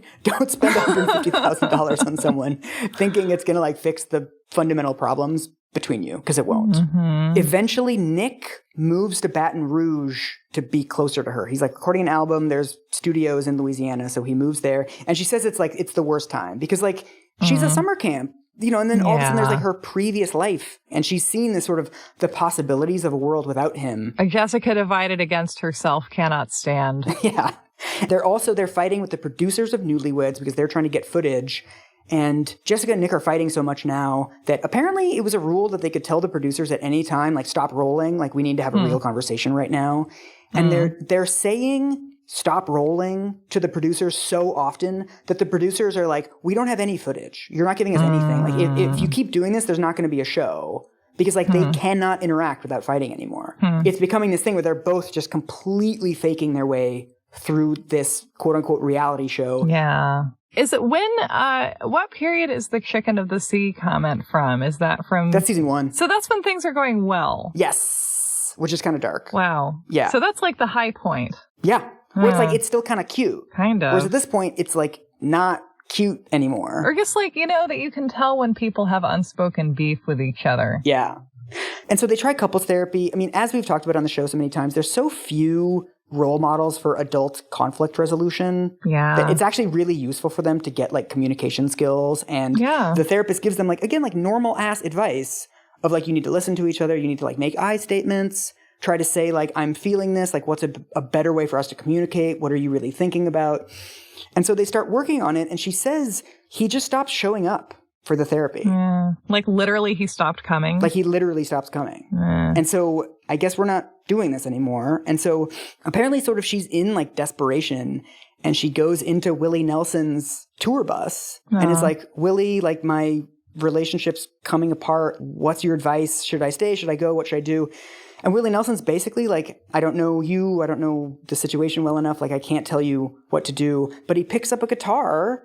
spend $150,000 on someone thinking it's going to like fix the fundamental problems between you, because it won't. Eventually, Nick moves to Baton Rouge to be closer to her. He's like recording an album. There's studios in Louisiana, so he moves there. And she says it's like, it's the worst time because like she's a summer camp, you know, and then all of a sudden there's like her previous life. And she's seen this sort of the possibilities of a world without him. A Jessica divided against herself cannot stand. Yeah. They're fighting with the producers of Newlyweds because they're trying to get footage. And Jessica and Nick are fighting so much now that apparently it was a rule that they could tell the producers at any time, like, stop rolling, like, we need to have a real conversation right now. And they're saying stop rolling to the producers so often that the producers are like, we don't have any footage. You're not giving us anything. Like, if you keep doing this, there's not going to be a show. Because, like, they cannot interact without fighting anymore. It's becoming this thing where they're both just completely faking their way through this quote-unquote reality show. Yeah. Is it what period is the chicken of the sea comment from? Is that from... That's season 1. So that's when things are going well. Yes. Which is kind of dark. Wow. Yeah. So that's like the high point. Yeah. Where it's like, it's still kind of cute. Kind of. Whereas at this point, it's like not cute anymore. Or just like, you know, that you can tell when people have unspoken beef with each other. Yeah. And so they try couples therapy. I mean, as we've talked about on the show so many times, there's so few role models for adult conflict resolution. Yeah. That it's actually really useful for them to get like communication skills. And the therapist gives them like, again, like normal ass advice of like, you need to listen to each other. You need to like make I statements, try to say like, I'm feeling this, like what's a better way for us to communicate? What are you really thinking about? And so they start working on it. And she says he just stops showing up for the therapy. Like literally he stopped coming? Like he literally stops coming. And so I guess we're not doing this anymore. And so apparently sort of she's in like desperation and she goes into Willie Nelson's tour bus and is like, Willie, like my relationship's coming apart. What's your advice? Should I stay? Should I go? What should I do? And Willie Nelson's basically like, I don't know you, I don't know the situation well enough, like I can't tell you what to do. But he picks up a guitar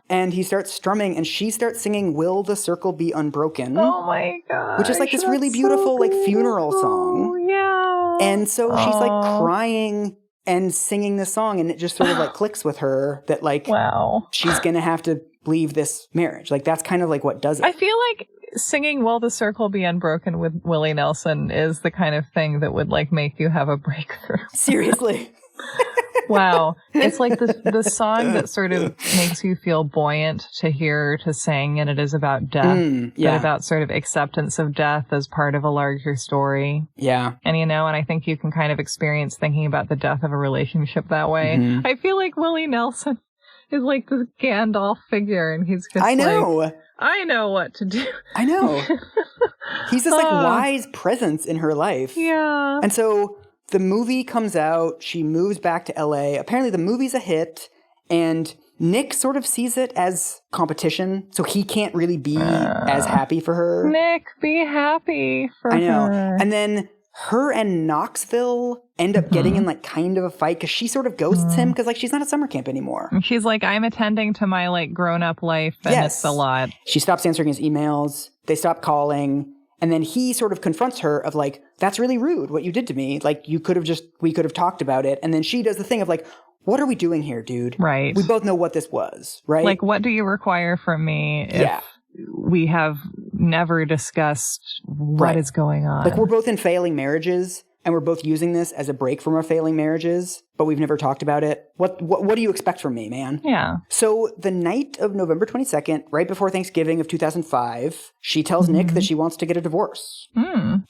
and he starts strumming and she starts singing Will the Circle Be Unbroken? Oh my god. Which is like this really beautiful like funeral song. Yeah. And so she's like crying and singing this song and it just sort of like clicks with her that like she's going to have to leave this marriage. Like that's kind of like what does it. I feel like singing Will the Circle Be Unbroken with Willie Nelson is the kind of thing that would like make you have a breakthrough. Seriously. Wow. It's like the song that sort of makes you feel buoyant to hear, to sing, and it is about death. But about sort of acceptance of death as part of a larger story. Yeah. And and I think you can kind of experience thinking about the death of a relationship that way. Mm-hmm. I feel like Willie Nelson is like this Gandalf figure, and he's just I know what to do. I know. He's this like wise presence in her life. Yeah. And so the movie comes out, she moves back to LA. Apparently the movie's a hit, and Nick sort of sees it as competition, so he can't really be as happy for her. Nick, be happy for her. I know. And then her and Knoxville end up getting in like kind of a fight because she sort of ghosts him because like she's not at summer camp anymore. And she's like, I'm attending to my like grown-up life, and it's a lot. She stops answering his emails. They stop calling. And then he sort of confronts her of like, that's really rude what you did to me. Like we could have talked about it. And then she does the thing of like, what are we doing here, dude? Right. We both know what this was, right? Like, what do you require from me if we have never discussed what is going on? Like we're both in failing marriages and we're both using this as a break from our failing marriages, but we've never talked about it. What do you expect from me, man? Yeah. So the night of November 22nd, right before Thanksgiving of 2005, she tells Nick that she wants to get a divorce.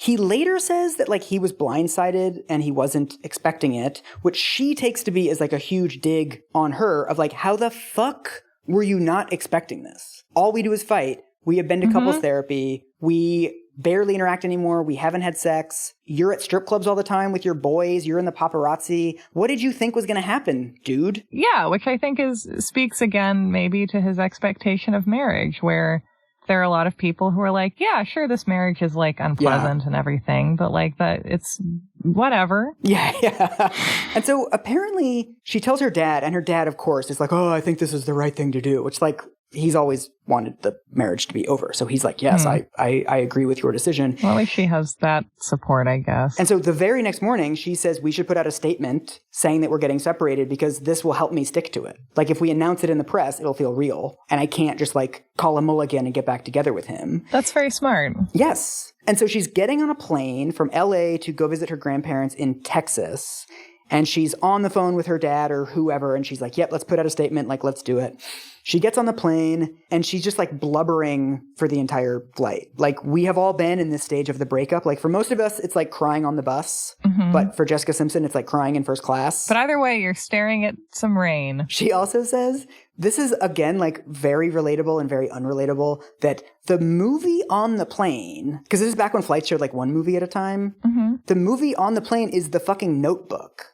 He later says that like he was blindsided and he wasn't expecting it, which she takes to be as like a huge dig on her of like, how the fuck were you not expecting this? All we do is fight. We have been to couples therapy. We barely interact anymore. We haven't had sex. You're at strip clubs all the time with your boys. You're in the paparazzi. What did you think was going to happen, dude? Yeah, which I think speaks again maybe to his expectation of marriage, where there are a lot of people who are like, yeah, sure, this marriage is like unpleasant and everything, but like that it's whatever. Yeah. And so apparently she tells her dad, and her dad, of course, is like, oh, I think this is the right thing to do. Which like, he's always wanted the marriage to be over. So he's like, yes, I agree with your decision. Well, at least she has that support, I guess. And so the very next morning, she says, we should put out a statement saying that we're getting separated because this will help me stick to it. Like if we announce it in the press, it'll feel real. And I can't just like call a mulligan and get back together with him. That's very smart. Yes. And so she's getting on a plane from LA to go visit her grandparents in Texas. And she's on the phone with her dad or whoever. And she's like, yep, let's put out a statement. Like, let's do it. She gets on the plane and she's just like blubbering for the entire flight. Like we have all been in this stage of the breakup. Like for most of us, it's like crying on the bus. But for Jessica Simpson, it's like crying in first class. But either way, you're staring at some rain. She also says, this is again like very relatable and very unrelatable, that the movie on the plane, because this is back when flights showed like one movie at a time. The movie on the plane is the fucking Notebook.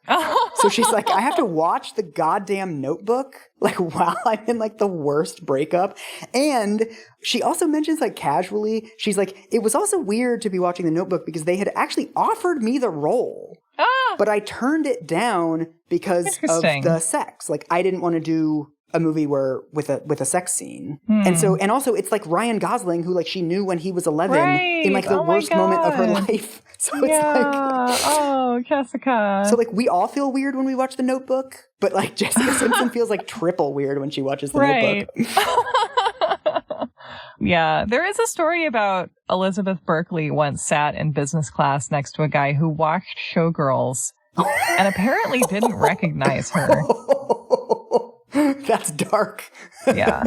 So she's like, I have to watch the goddamn Notebook like while I'm in like the worst breakup. And she also mentions like casually, she's like, it was also weird to be watching the Notebook because they had actually offered me the role. But I turned it down because of the sex. Like I didn't want to do a movie where with a sex scene. And also it's like Ryan Gosling, who like she knew when he was 11 in like the worst moment of her life. So it's like, oh, Jessica. So like we all feel weird when we watch The Notebook, but like Jessica Simpson feels like triple weird when she watches The Notebook. Yeah, there is a story about Elizabeth Berkley once sat in business class next to a guy who watched Showgirls and apparently didn't recognize her. That's dark. Yeah.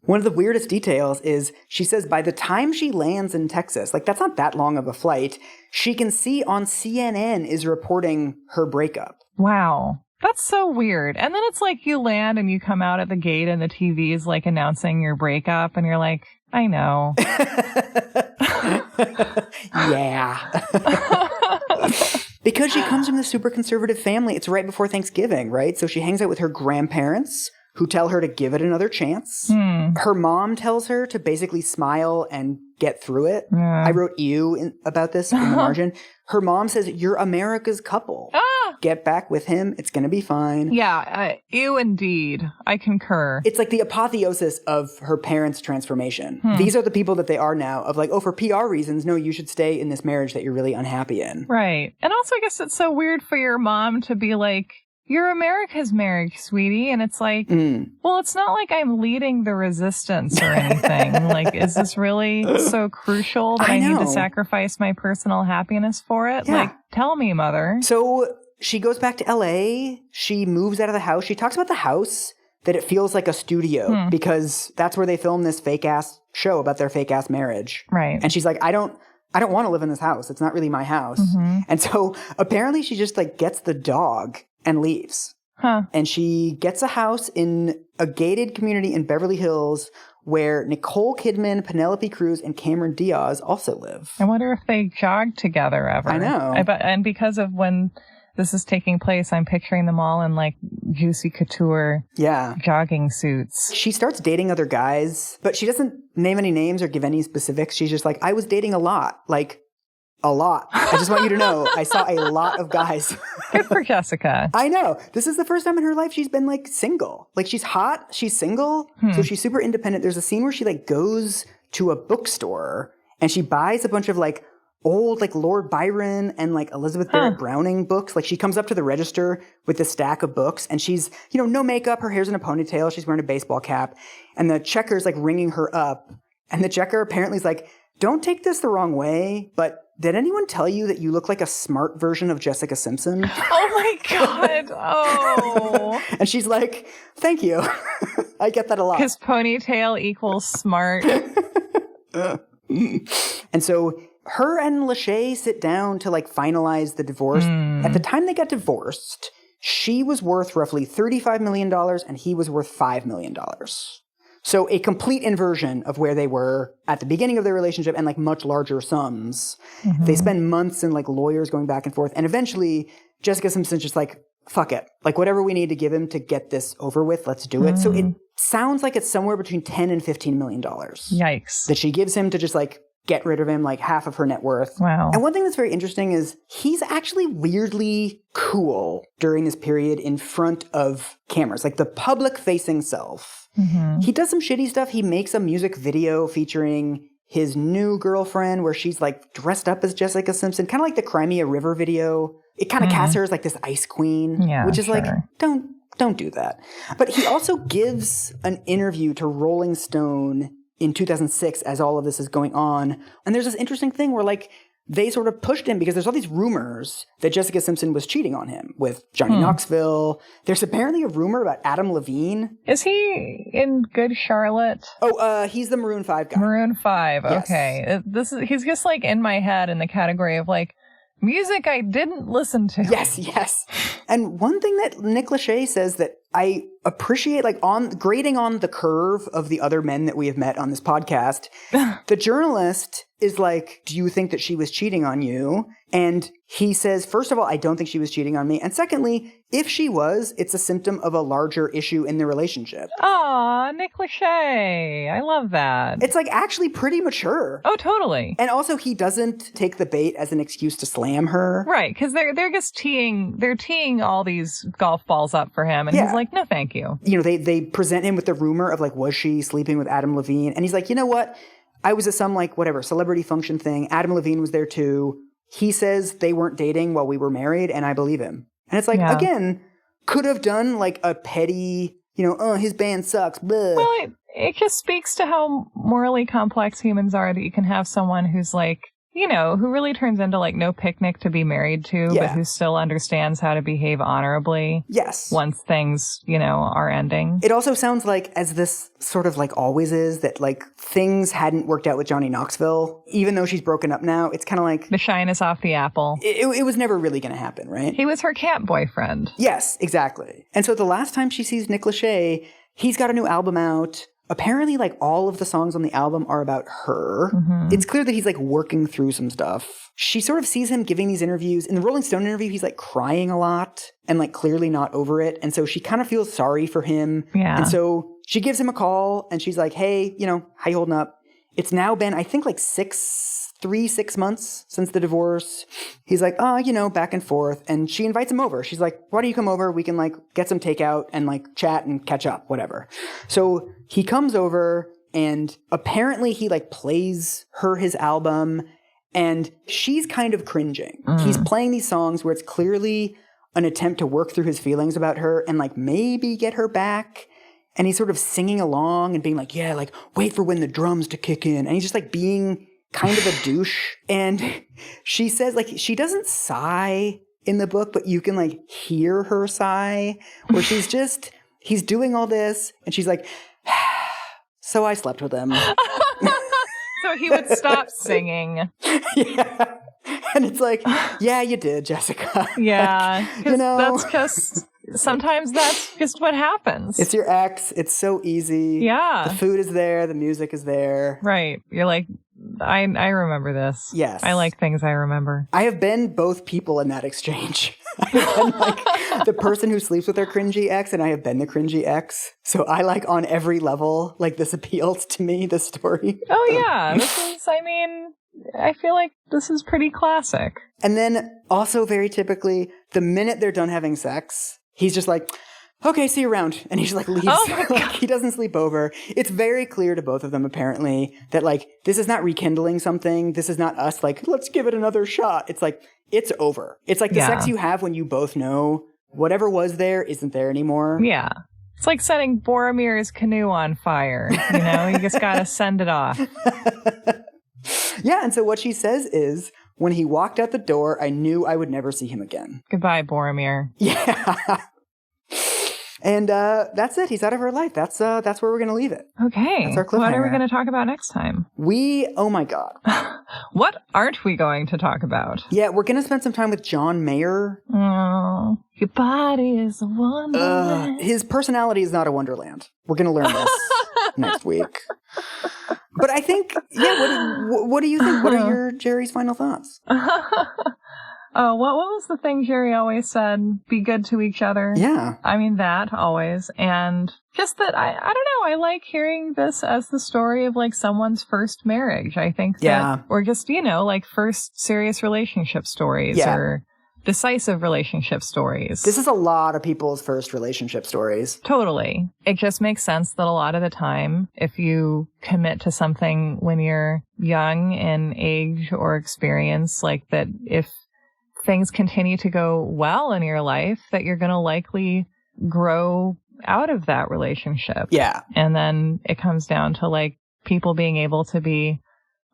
One of the weirdest details is she says by the time she lands in Texas, like that's not that long of a flight, she can see on CNN is reporting her breakup. Wow. That's so weird. And then it's like you land and you come out at the gate and the TV is like announcing your breakup and you're like, I know. Yeah. Because she comes from the super conservative family, it's right before Thanksgiving, right? So she hangs out with her grandparents, who tell her to give it another chance. Her mom tells her to basically smile and get through it. I wrote about this in the margin. Her mom says, you're America's couple. Get back with him. It's going to be fine. Yeah, ew indeed. I concur. It's like the apotheosis of her parents' transformation. These are the people that they are now of like, oh, for PR reasons, no, you should stay in this marriage that you're really unhappy in. Right. And also, I guess it's so weird for your mom to be like, you're America's marriage, sweetie. And it's like, well, it's not like I'm leading the resistance or anything. Like, is this really so crucial that I need to sacrifice my personal happiness for it? Yeah. Like, tell me, mother. So she goes back to LA. She moves out of the house. She talks about the house, that it feels like a studio because that's where they film this fake ass show about their fake ass marriage. Right. And she's like, I don't want to live in this house. It's not really my house. And so apparently she just like gets the dog and leaves. And she gets a house in a gated community in Beverly Hills where Nicole Kidman, Penelope Cruz, and Cameron Diaz also live. I wonder if they jog together ever. I know. And because of when this is taking place, I'm picturing them all in like juicy couture jogging suits. She starts dating other guys, but she doesn't name any names or give any specifics. She's just like, I was dating a lot. Like, a lot. I just want you to know, I saw a lot of guys. Good for Jessica. I know. This is the first time in her life she's been like single. Like she's hot, she's single, so she's super independent. There's a scene where she like goes to a bookstore and she buys a bunch of like old like Lord Byron and like Elizabeth Barrett Browning books. Like she comes up to the register with a stack of books and she's, no makeup, her hair's in a ponytail, she's wearing a baseball cap, and the checker's like ringing her up. And the checker apparently is like, don't take this the wrong way, but did anyone tell you that you look like a smart version of Jessica Simpson? Oh my God. Oh. And she's like, thank you. I get that a lot. Because ponytail equals smart. And so her and Lachey sit down to like finalize the divorce. At the time they got divorced, she was worth roughly $35 million and he was worth $5 million. So a complete inversion of where they were at the beginning of their relationship and like much larger sums. They spend months in like lawyers going back and forth. And eventually Jessica Simpson's just like, fuck it. Like whatever we need to give him to get this over with, let's do it. So it sounds like it's somewhere between $10 and $15 million. Yikes. That she gives him to just like get rid of him, like half of her net worth. Wow. And one thing that's very interesting is he's actually weirdly cool during this period in front of cameras, like the public facing self. He does some shitty stuff. He makes a music video featuring his new girlfriend where she's like dressed up as Jessica Simpson, kind of like the Crimea River video. It kind of casts her as like this ice queen, which is like, don't do that. But he also gives an interview to Rolling Stone in 2006 as all of this is going on. And there's this interesting thing where like they sort of pushed him because there's all these rumors that Jessica Simpson was cheating on him with Johnny Knoxville. There's apparently a rumor about Adam Levine. Is he in Good Charlotte? Oh, he's the Maroon 5 guy. Maroon 5, Yes. okay. He's just like in my head in the category of like music I didn't listen to. Yes. And one thing that Nick Lachey says that I appreciate, like on grading on the curve of the other men that we have met on this podcast, the journalist is like, do you think that she was cheating on you? And he says, first of all, I don't think she was cheating on me. And secondly, if she was, it's a symptom of a larger issue in the relationship. Aw, Nick Lachey. I love that. It's like actually pretty mature. Oh, totally. And also he doesn't take the bait as an excuse to slam her. Right, because they're just teeing all these golf balls up for him. And he's like, no, thank you. They present him with the rumor of like, was she sleeping with Adam Levine? And he's like, you know what? I was at some like whatever celebrity function thing. Adam Levine was there too. He says they weren't dating while we were married, and I believe him. And it's like, again, could have done like a petty, his band sucks. Blah. Well, it just speaks to how morally complex humans are that you can have someone who's like, who really turns into like no picnic to be married to, but who still understands how to behave honorably. Yes. Once things, are ending. It also sounds like, as this sort of like always is, that like things hadn't worked out with Johnny Knoxville. Even though she's broken up now, it's kind of like... The shine is off the apple. It was never really going to happen, right? He was her camp boyfriend. Yes, exactly. And so the last time she sees Nick Lachey, he's got a new album out. apparently like all of the songs on the album are about her. It's clear that he's like working through some stuff. She sort of sees him giving these interviews. In the Rolling Stone interview, he's like crying a lot and like clearly not over it. And so she kind of feels sorry for him. Yeah. And so she gives him a call and she's like, hey, you know, how you holding up? It's now been, I think, like 6 months since the divorce. He's like, oh, you know, back and forth. And she invites him over. She's like, why don't you come over? We can like get some takeout and like chat and catch up, whatever. So he comes over and apparently he like plays her his album and she's kind of cringing. He's playing these songs where it's clearly an attempt to work through his feelings about her and like maybe get her back. And he's sort of singing along and being like, yeah, like wait for when the drums to kick in. And he's just like being kind of a douche. And she says like she doesn't sigh in the book, but you can like hear her sigh where he's doing all this and she's like, so I slept with him. So he would stop singing. Yeah. And it's like, yeah, you did, Jessica. Yeah. Like, you know, that's just, sometimes that's just what happens. It's your ex. It's so easy. Yeah. The food is there. The music is there. Right. You're like, I remember this. Yes. I like things I remember. I have been both people in that exchange. I have been like the person who sleeps with their cringy ex, and I have been the cringy ex. So I like on every level, like this appeals to me, this story. Oh yeah. I feel like this is pretty classic. And then also very typically, the minute they're done having sex, he's just like, okay, see you around. And he just like leaves. Oh like, he doesn't sleep over. It's very clear to both of them, apparently, that like, this is not rekindling something. This is not us like, let's give it another shot. It's like, it's over. It's like the sex you have when you both know whatever was there isn't there anymore. Yeah. It's like setting Boromir's canoe on fire. You know, you just got to send it off. Yeah. And so what she says is, when he walked out the door, I knew I would never see him again. Goodbye, Boromir. Yeah. And that's it. He's out of her life. That's where we're going to leave it. Okay. That's our cliffhanger. What are we going to talk about next time? Oh my God. What aren't we going to talk about? Yeah, we're going to spend some time with John Mayer. Oh, your body is a wonderland. His personality is not a wonderland. We're going to learn this next week. But I think, yeah, what do you think? What are your Jerry's final thoughts? Oh, what was the thing Jerry always said? Be good to each other. Yeah. I mean, that always. And just that, I don't know, I like hearing this as the story of like someone's first marriage. I think that, or just, you know, like first serious relationship stories or decisive relationship stories. This is a lot of people's first relationship stories. Totally. It just makes sense that a lot of the time, if you commit to something when you're young in age or experience, like that if things continue to go well in your life, that you're going to likely grow out of that relationship. Yeah. And then it comes down to like people being able to be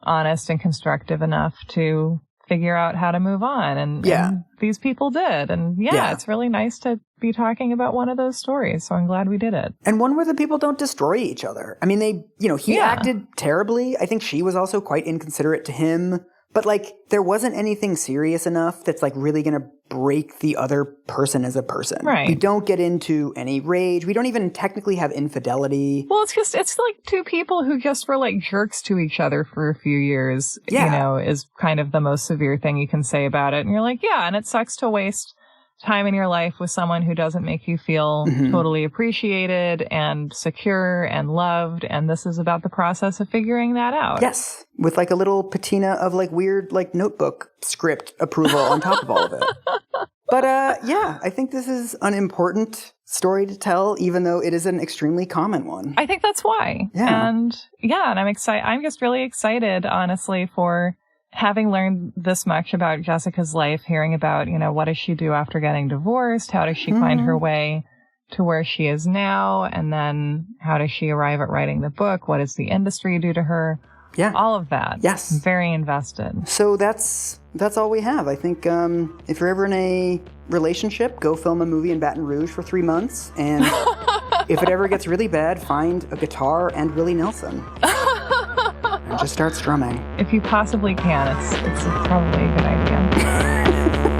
honest and constructive enough to figure out how to move on. And these people did. And it's really nice to be talking about one of those stories. So I'm glad we did it. And one where the people don't destroy each other. I mean, he acted terribly. I think she was also quite inconsiderate to him. But, like, there wasn't anything serious enough that's, like, really going to break the other person as a person. Right. We don't get into any rage. We don't even technically have infidelity. Well, it's like two people who just were, like, jerks to each other for a few years, you know, is kind of the most severe thing you can say about it. And you're like, yeah, and it sucks to waste time in your life with someone who doesn't make you feel totally appreciated and secure and loved. And this is about the process of figuring that out. Yes. With like a little patina of like weird like notebook script approval on top of all of it. But I think this is an important story to tell, even though it is an extremely common one. I think that's why. Yeah. And I'm excited. I'm just really excited, honestly, for having learned this much about Jessica's life, hearing about, you know, what does she do after getting divorced? How does she find her way to where she is now? And then how does she arrive at writing the book? What does the industry do to her? Yeah. All of that. Yes. I'm very invested. So that's all we have. I think if you're ever in a relationship, go film a movie in Baton Rouge for 3 months. And if it ever gets really bad, find a guitar and Willie Nelson. And just start strumming. If you possibly can, it's probably a good idea.